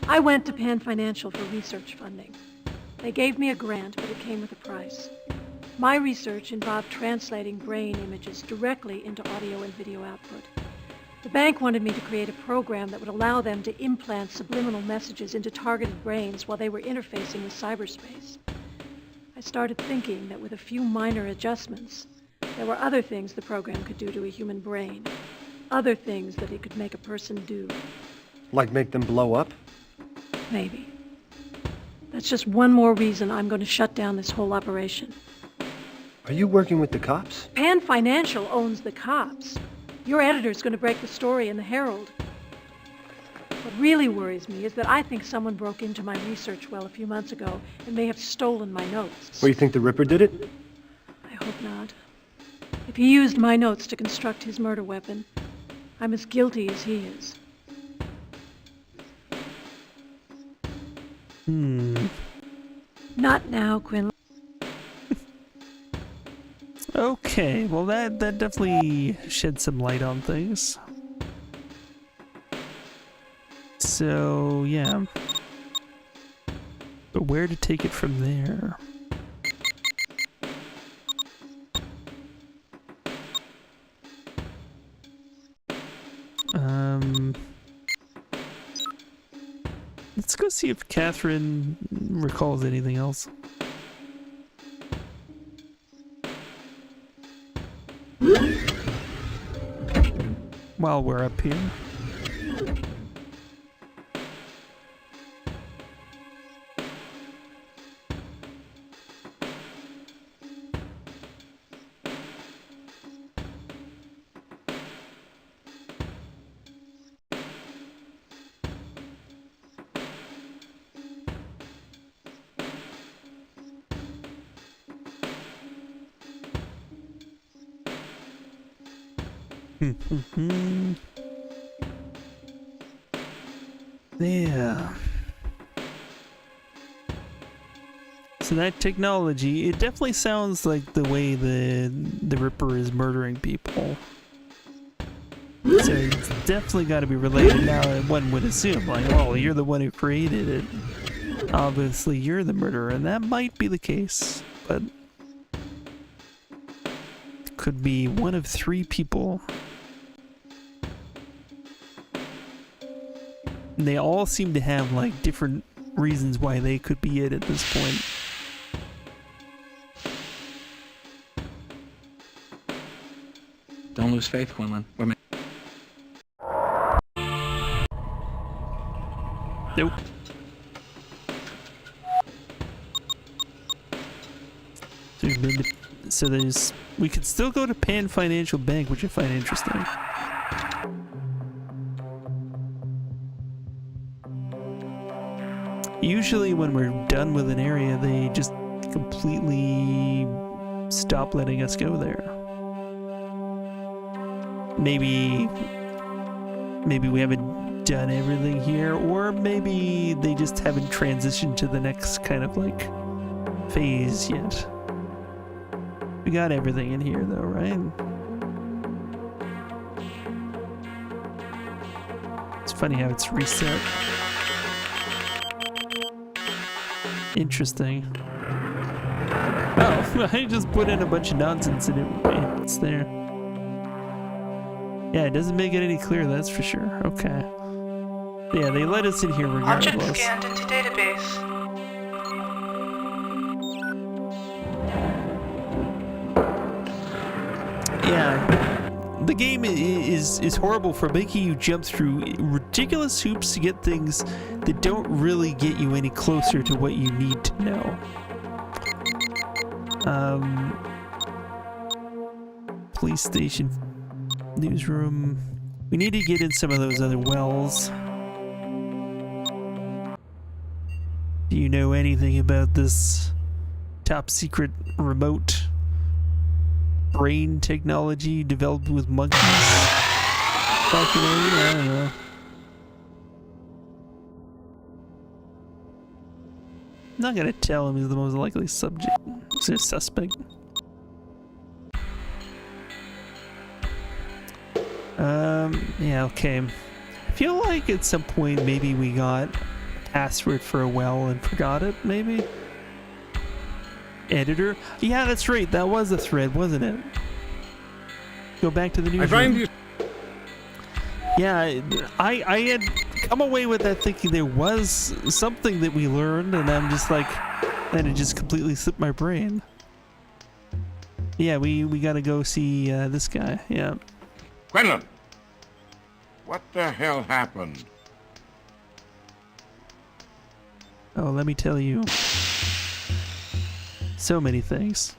I went to Pan Financial for research funding. They gave me a grant, but it came with a price. My research involved translating brain images directly into audio and video output. The bank wanted me to create a program that would allow them to implant subliminal messages into targeted brains while they were interfacing with cyberspace. I started thinking that with a few minor adjustments, there were other things the program could do to a human brain. Other things that it could make a person do. Like make them blow up? Maybe. That's just one more reason I'm going to shut down this whole operation. Are you working with the cops? Pan Financial owns the cops. Your editor's going to break the story in the Herald. What really worries me is that I think someone broke into my research well a few months ago and may have stolen my notes. Well, you think the Ripper did it? I hope not. If he used my notes to construct his murder weapon, I'm as guilty as he is. Not now, Quinlan. Okay, well that definitely shed some light on things. So, yeah. But where to take it from there? Let's go see if Catherine recalls anything else. While we're up here. Yeah. So that technology, it definitely sounds like the way the Ripper is murdering people. So it's definitely got to be related. Now, one would assume, like, well, you're the one who created it. Obviously, you're the murderer, and that might be the case, but could be one of 3 people. And they all seem to have like different reasons why they could be it at this point. Don't lose faith, Quinlan. We're Nope. So there's, we could still go to Pan Financial Bank, which I find interesting. Usually when we're done with an area, they just completely stop letting us go there. Maybe we haven't done everything here, or maybe they just haven't transitioned to the next kind of like phase yet. We got everything in here though, right? It's funny how it's reset. Interesting. Oh, I just put in a bunch of nonsense and it's there. Yeah, it doesn't make it any clearer, that's for sure. Okay. Yeah, they let us in here regardless. Object scanned into database. Yeah, the game is horrible for making you jump through ridiculous hoops to get things that don't really get you any closer to what you need to know. Police station, newsroom. We need to get in some of those other wells. Do you know anything about this top secret remote brain technology developed with monkeys? Documentary? I don't know. I'm not gonna tell him he's the most likely suspect. Yeah, okay. I feel like at some point maybe we got a password for a well and forgot it, maybe? Editor? Yeah, that's right. That was a thread, wasn't it? Go back to the newsroom. I find you... Yeah, I had come away with that thinking there was something that we learned, and I'm just like, and it just completely slipped my brain. Yeah, we gotta go see this guy. Yeah. Quinlan! What the hell happened? Oh, let me tell you. So many things.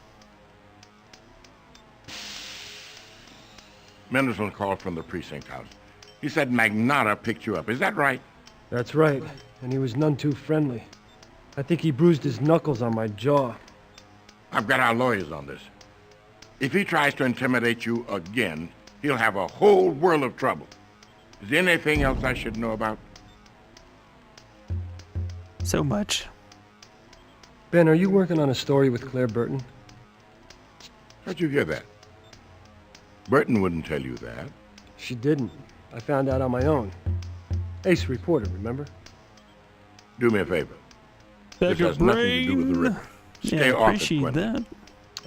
Mendelsohn called from the precinct house. He said Magnata picked you up. Is that right? That's right, and he was none too friendly. I think he bruised his knuckles on my jaw. I've got our lawyers on this. If he tries to intimidate you again, he'll have a whole world of trouble. Is there anything else I should know about? So much. Ben, are you working on a story with Claire Burton? How'd you hear that? Burton wouldn't tell you that. She didn't. I found out on my own. Ace reporter, remember? Do me a favor. This has nothing to do with the Ripper. Stay off it, Quinlan. That.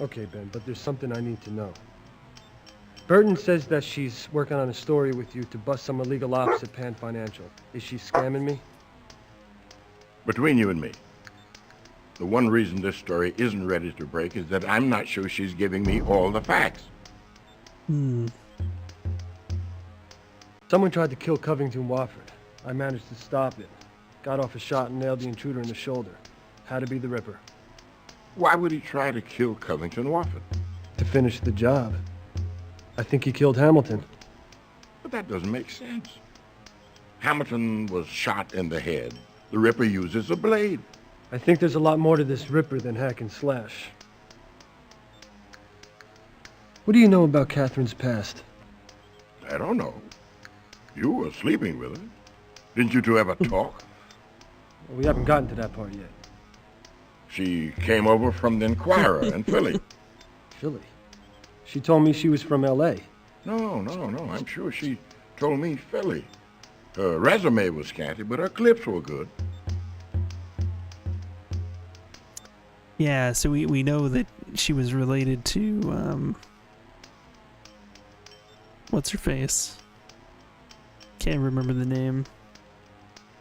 Okay, Ben, but there's something I need to know. Burton says that she's working on a story with you to bust some illegal ops at Pan Financial. Is she scamming me? Between you and me, the one reason this story isn't ready to break is that I'm not sure she's giving me all the facts. Someone tried to kill Covington Wofford. I managed to stop it. Got off a shot and nailed the intruder in the shoulder. Had to be the Ripper. Why would he try to kill Covington Wofford? To finish the job. I think he killed Hamilton. But that doesn't make sense. Hamilton was shot in the head. The Ripper uses a blade. I think there's a lot more to this Ripper than hack and slash. What do you know about Catherine's past? I don't know. You were sleeping with her. Didn't you two ever talk? Well, we haven't gotten to that part yet. She came over from the Inquirer in Philly. Philly? She told me she was from L.A. No. I'm sure she told me Philly. Her resume was scanty, but her clips were good. Yeah, so we know that she was related to what's her face? Can't remember the name.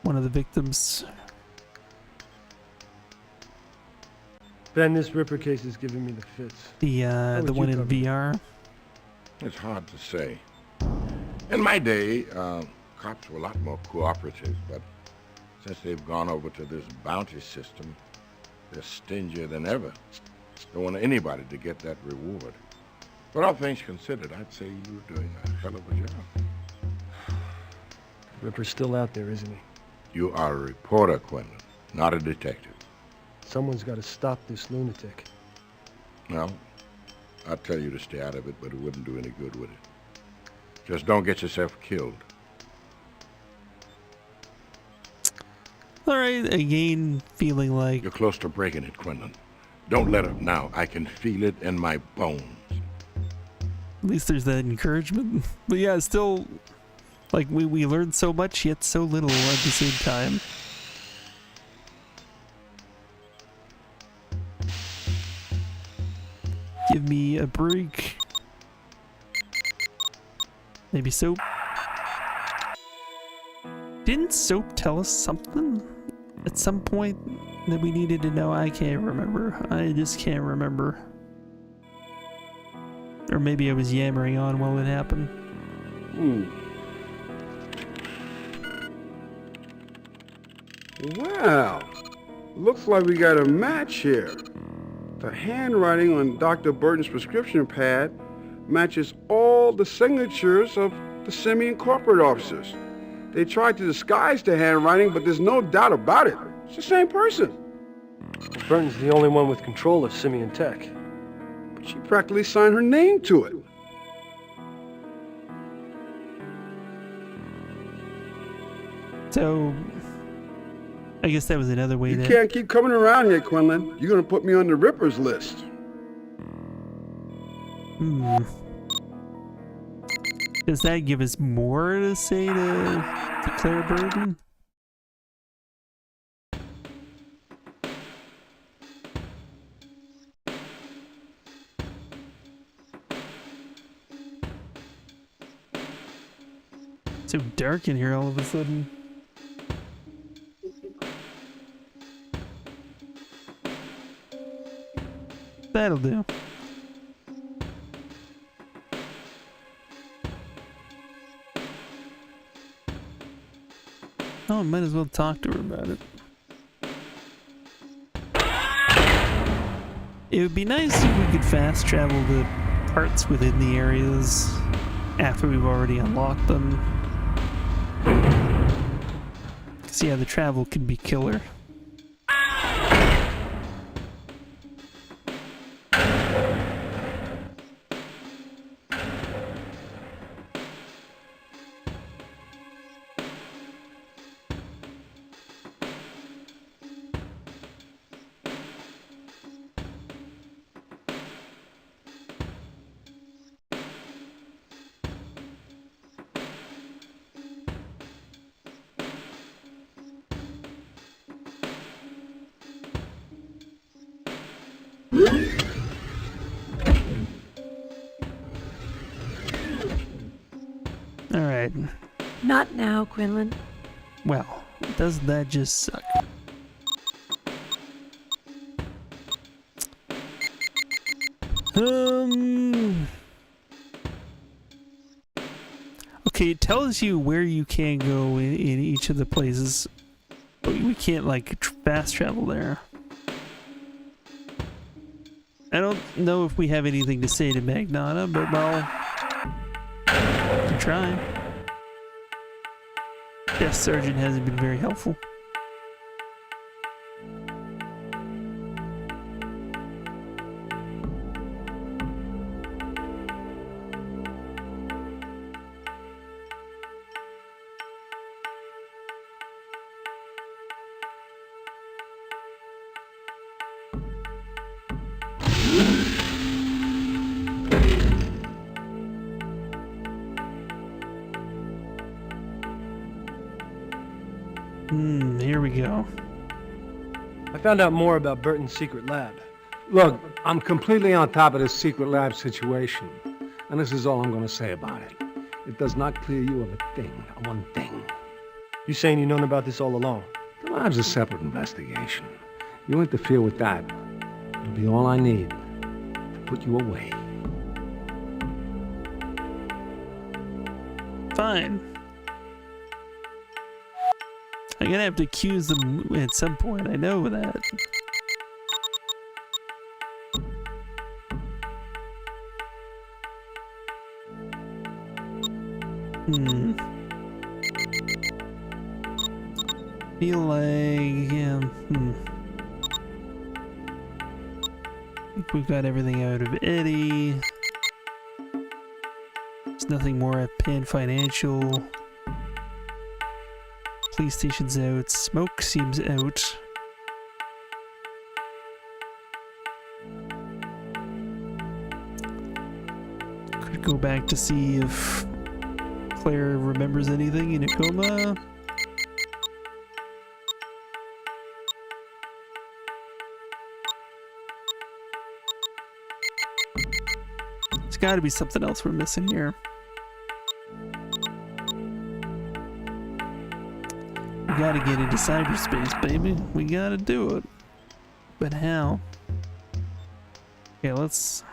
One of the victims. Ben, this Ripper case is giving me the fits. The one in VR. It's hard to say. In my day, cops were a lot more cooperative, but since they've gone over to this bounty system, they're stingier than ever. Don't want anybody to get that reward. But all things considered, I'd say you're doing a hell of a job. Ripper's still out there, isn't he? You are a reporter, Quinlan, not a detective. Someone's got to stop this lunatic. Well, I'd tell you to stay out of it, but it wouldn't do any good with it. Just don't get yourself killed. Alright, again, feeling like... You're close to breaking it, Quinlan. Don't let up now. I can feel it in my bones. At least there's that encouragement. But yeah, still, like, we learned so much, yet so little at the same time. Give me a break. Maybe Soap. Didn't Soap tell us something at some point that we needed to know? I can't remember. I just can't remember. Or maybe I was yammering on while it happened. Wow. Looks like we got a match here. The handwriting on Dr. Burton's prescription pad matches all the signatures of the Simeon corporate officers. They tried to disguise the handwriting, but there's no doubt about it. It's the same person. Burton's the only one with control of Simeon Tech. But she practically signed her name to it. So, I guess that was another way You to... can't keep coming around here, Quinlan. You're gonna put me on the Rippers list. Does that give us more to say to Claire Burton? So dark in here all of a sudden. That'll do. Oh, I might as well talk to her about it. It would be nice if we could fast travel to parts within the areas after we've already unlocked them. So yeah, the travel could be killer. Alright. Not now, Quinlan. Well, doesn't that just suck? Okay, it tells you where you can go in each of the places, but we can't, like, fast travel there. I don't know if we have anything to say to Magnata, but well, we can try. Desk Sergeant hasn't been very helpful. Here we go. I found out more about Burton's secret lab. Look, I'm completely on top of this secret lab situation, and this is all I'm going to say about it. it does not clear you of a thing, one thing. You saying you known about this all along? The lab's a separate investigation. You interfere with that, it'll be all I need to put you away. Fine. I'm gonna have to accuse them at some point, I know that. Feel like, yeah, I think we've got everything out of Eddie. There's nothing more at Pan Financial. Police station's out. Smoke seems out. Could go back to see if Claire remembers anything in a coma. There's got to be something else we're missing here. We gotta get into cyberspace, baby. We gotta do it. But how? Okay, let's...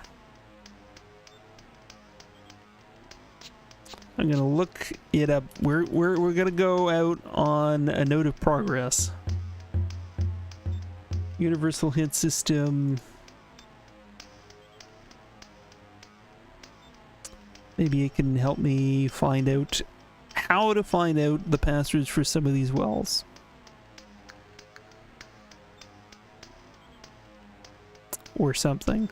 I'm gonna look it up. We're gonna go out on a note of progress. Universal hit system. Maybe it can help me find out how to find out the passwords for some of these wells. Or something.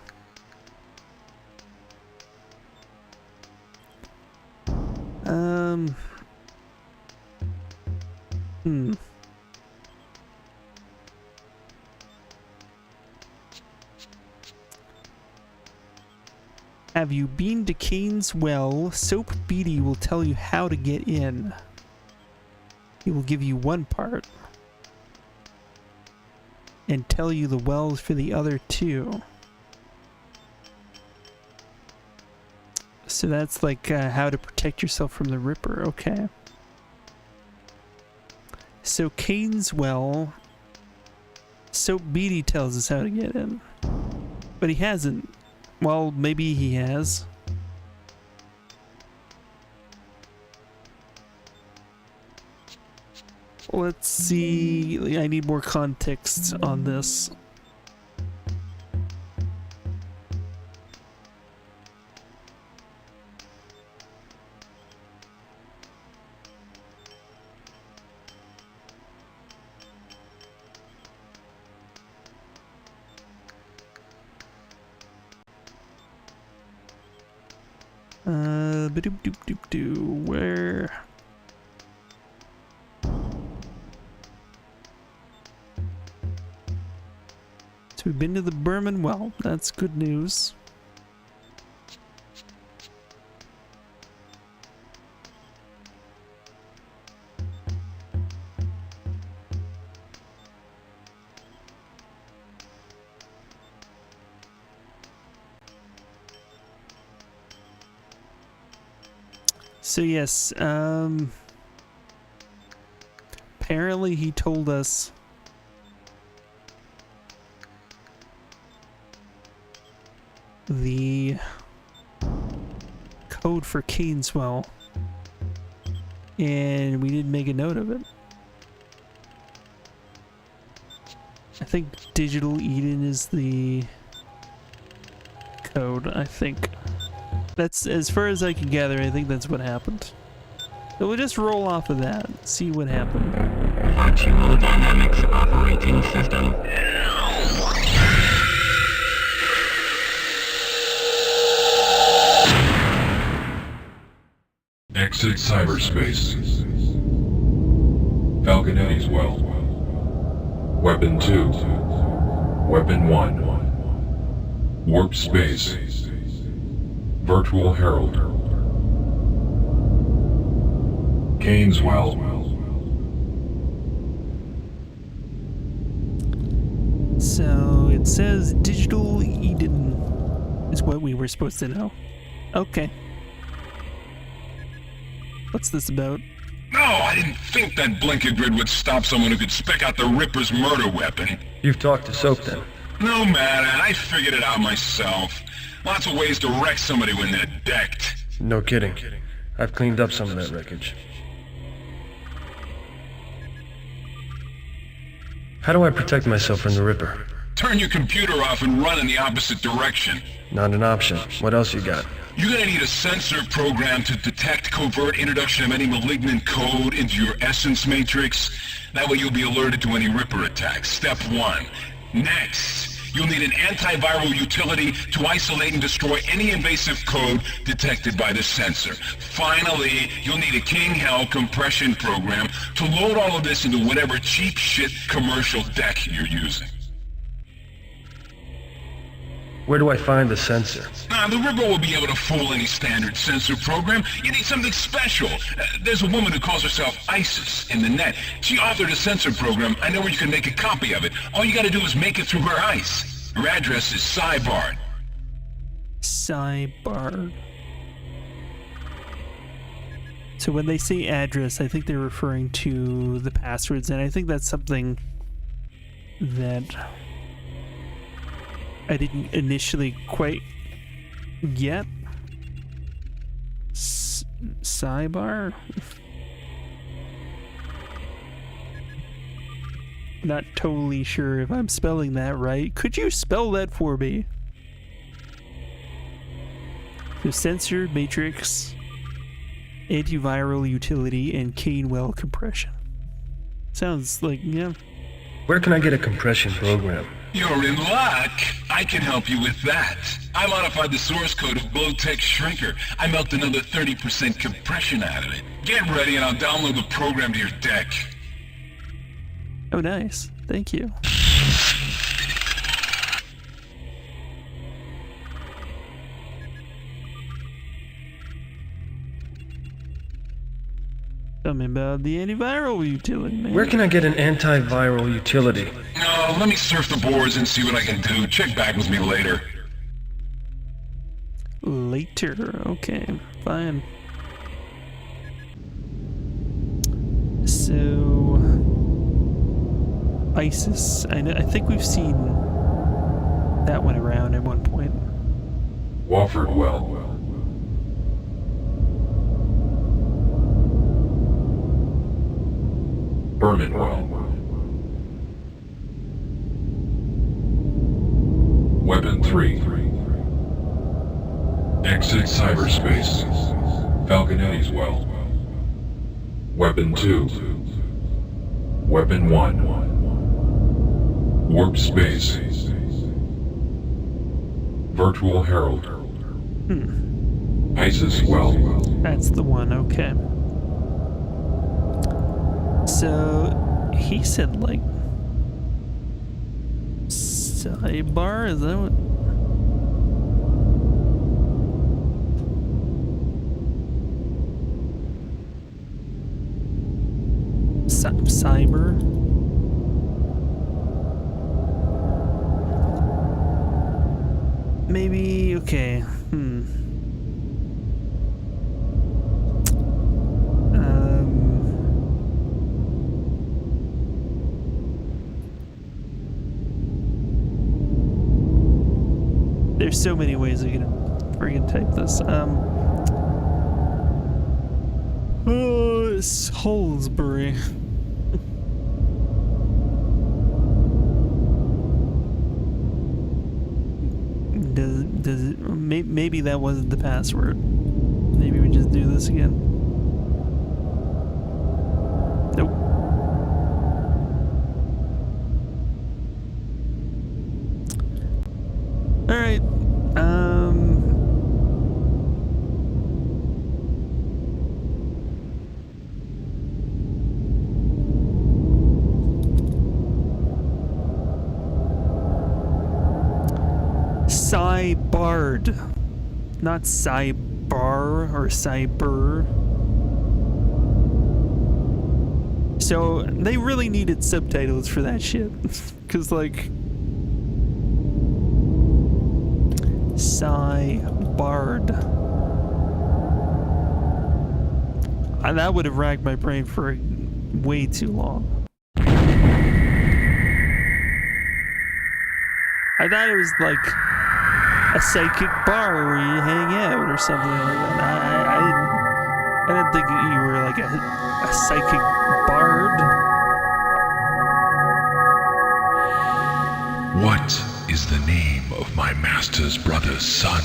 Have you been to Kane's well? Soap Beatty will tell you how to get in. He will give you one part. And tell you the wells for the other two. So that's like how to protect yourself from the Ripper. Okay. So Kane's well, Soap Beatty tells us how to get in. But he hasn't. Well, maybe he has. Let's see. I need more context on this. Where? So we've been to the Berman well. That's good news. So yes, apparently he told us the code for Kane's well, and we didn't make a note of it. I think Digital Eden is the code, I think. That's, as far as I can gather, I think that's what happened. So we'll just roll off of that, see what happened. Virtual Dynamics Operating System. Exit cyberspace. Falconetti's well. Weapon 2. Weapon 1. Warp space. Virtual Herald. Kane's well. So it says Digital Eden is what we were supposed to know. Okay. What's this about? No, I didn't think that blinker grid would stop someone who could spec out the Ripper's murder weapon. You've talked to Soap then? No matter, I figured it out myself. Lots of ways to wreck somebody when they're decked. No kidding. I've cleaned up some of that wreckage. How do I protect myself from the Ripper? Turn your computer off and run in the opposite direction. Not an option. What else you got? You're gonna need a sensor program to detect covert introduction of any malignant code into your essence matrix. That way you'll be alerted to any Ripper attacks. Step 1. Next, you'll need an antiviral utility to isolate and destroy any invasive code detected by the sensor. Finally, you'll need a King Hell compression program to load all of this into whatever cheap shit commercial deck you're using. Where do I find the sensor? The Ripper will be able to fool any standard sensor program. You need something special. There's a woman who calls herself ISIS in the net. She authored a sensor program. I know where you can make a copy of it. All you gotta do is make it through her ice. Her address is Cybard. Cybard. So when they say address, I think they're referring to the passwords, and I think that's something that I didn't initially quite get. Cybard? Not totally sure if I'm spelling that right. Could you spell that for me? The sensor, matrix, antiviral utility, and Canewell compression. Sounds like, yeah. Where can I get a compression program? You're in luck. I can help you with that. I modified the source code of Blowtech Shrinker. I milked another 30% compression out of it. Get ready and I'll download the program to your deck. Oh, nice. Thank you. Tell me about the antiviral utility, man. Where can I get an antiviral utility? No, let me surf the boards and see what I can do. Check back with me later. Later, okay, fine. So, ISIS. I think we've seen that one around at one point. Wofford Well. Berman Well. Weapon 3. Exit cyberspace. Falconetti's Well. Weapon 2. Weapon 1. Warp space. Virtual Herald. ISIS Well. That's the one, okay. So, he said, like, Cybar? Is that what? Cyber? Maybe, okay, There's so many ways I can friggin' type this. Salisbury. Does it? Maybe that wasn't the password. Maybe we just do this again. Nope. All right. Cybard, not Cybar or Cyber. So they really needed subtitles for that shit, cause like Cybard. That would have racked my brain for way too long. I thought it was like a psychic bar where you hang out or something like that. I didn't think you were like a psychic bard. What is the name of my master's brother's son?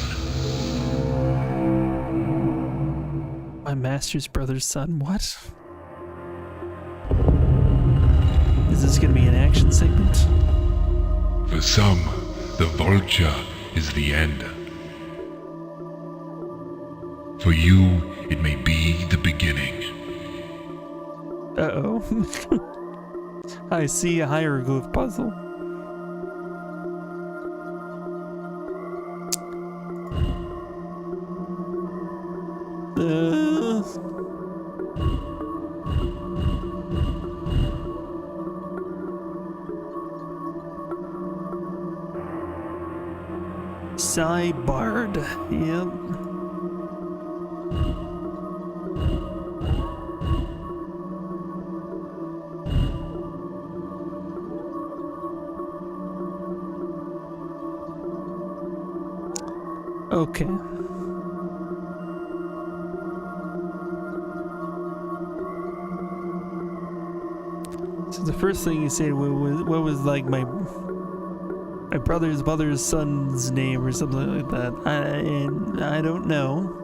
My master's brother's son? What? Is this gonna be an action segment? For some, the vulture is the end. For you, it may be the beginning. Uh-oh. I see a hieroglyph puzzle. Bard. Yep. Okay. So the first thing you said what was like my brother's son's name or something like that. I don't know.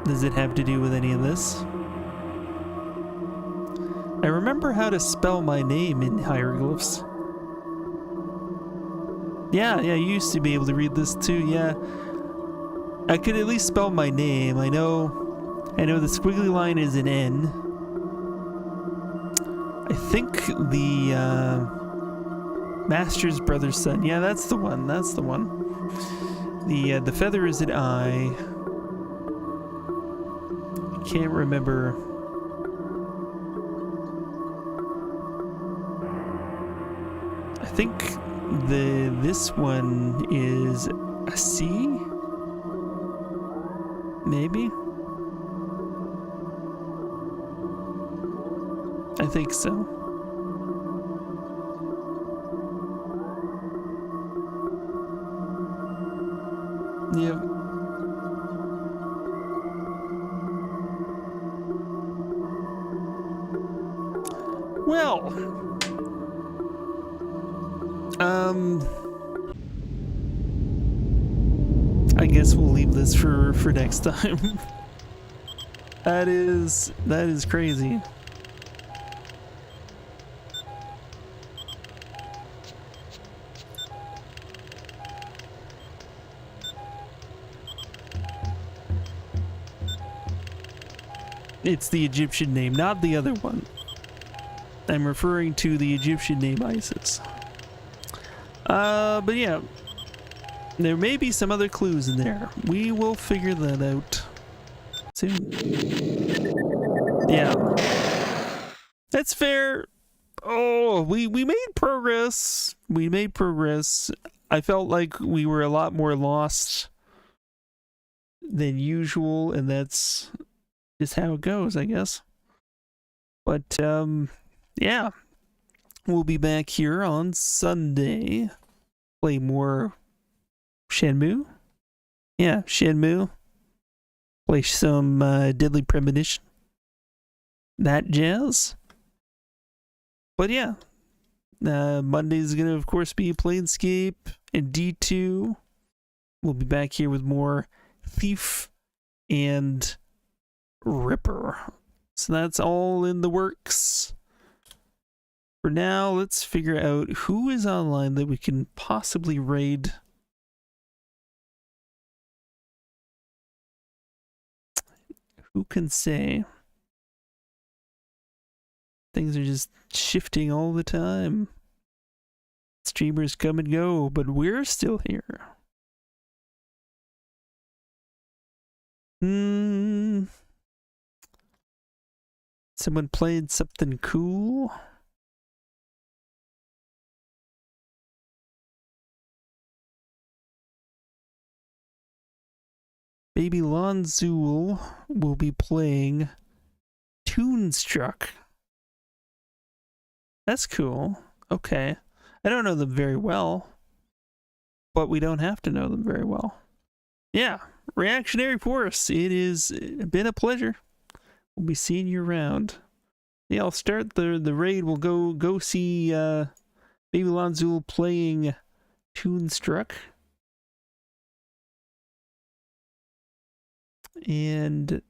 Does it have to do with any of this? I remember how to spell my name in hieroglyphs. Yeah, you used to be able to read this too, yeah. I could at least spell my name. I know the squiggly line is an N. I think the master's brother's son. Yeah, that's the one. The feather is an I. Can't remember. I think this one is a C? Maybe? I think so. Yep. Well, I guess we'll leave this for next time. That is crazy. It's the Egyptian name, not the other one. I'm referring to the Egyptian name Isis. But yeah, there may be some other clues in there. We will figure that out soon. Yeah. That's fair. Oh, we made progress. We made progress. I felt like we were a lot more lost than usual, and that's just how it goes, I guess. But, yeah. We'll be back here on Sunday. Play more Shenmue. Yeah, Shenmue. Play some Deadly Premonition. That jazz. But yeah. Monday's gonna, of course, be Planescape and D2. We'll be back here with more Thief and Ripper. So that's all in the works. For now, let's figure out who is online that we can possibly raid. Who can say? Things are just shifting all the time. Streamers come and go, but we're still here. Someone played something cool. Baby Lonzul will be playing Toonstruck. That's cool. Okay. I don't know them very well, but we don't have to know them very well. Yeah, Reactionary Force. It has been a pleasure. We'll be seeing you around. Yeah, I'll start the raid. We'll go see Baby Lonzul playing Toonstruck. And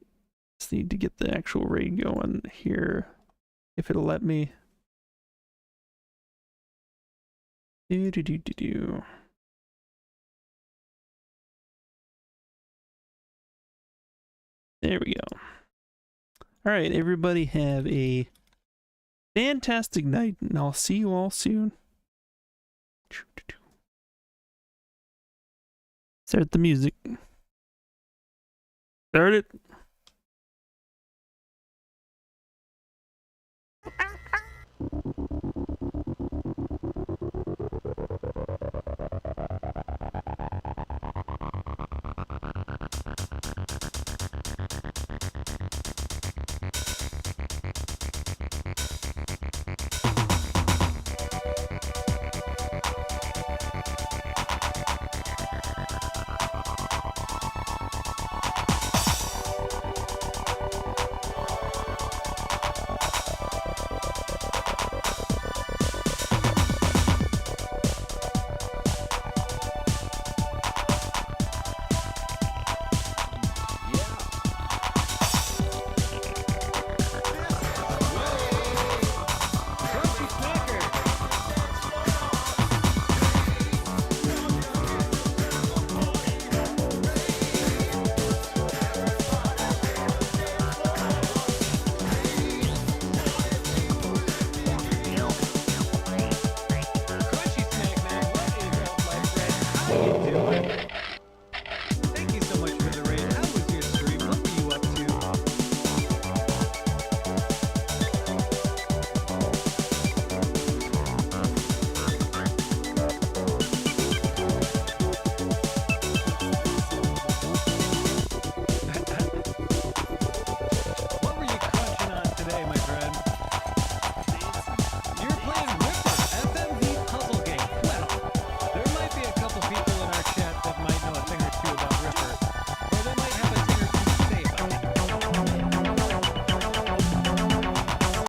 just need to get the actual raid going here, if it'll let me. There we go. All right, everybody have a fantastic night, and I'll see you all soon. Start the music. Start it.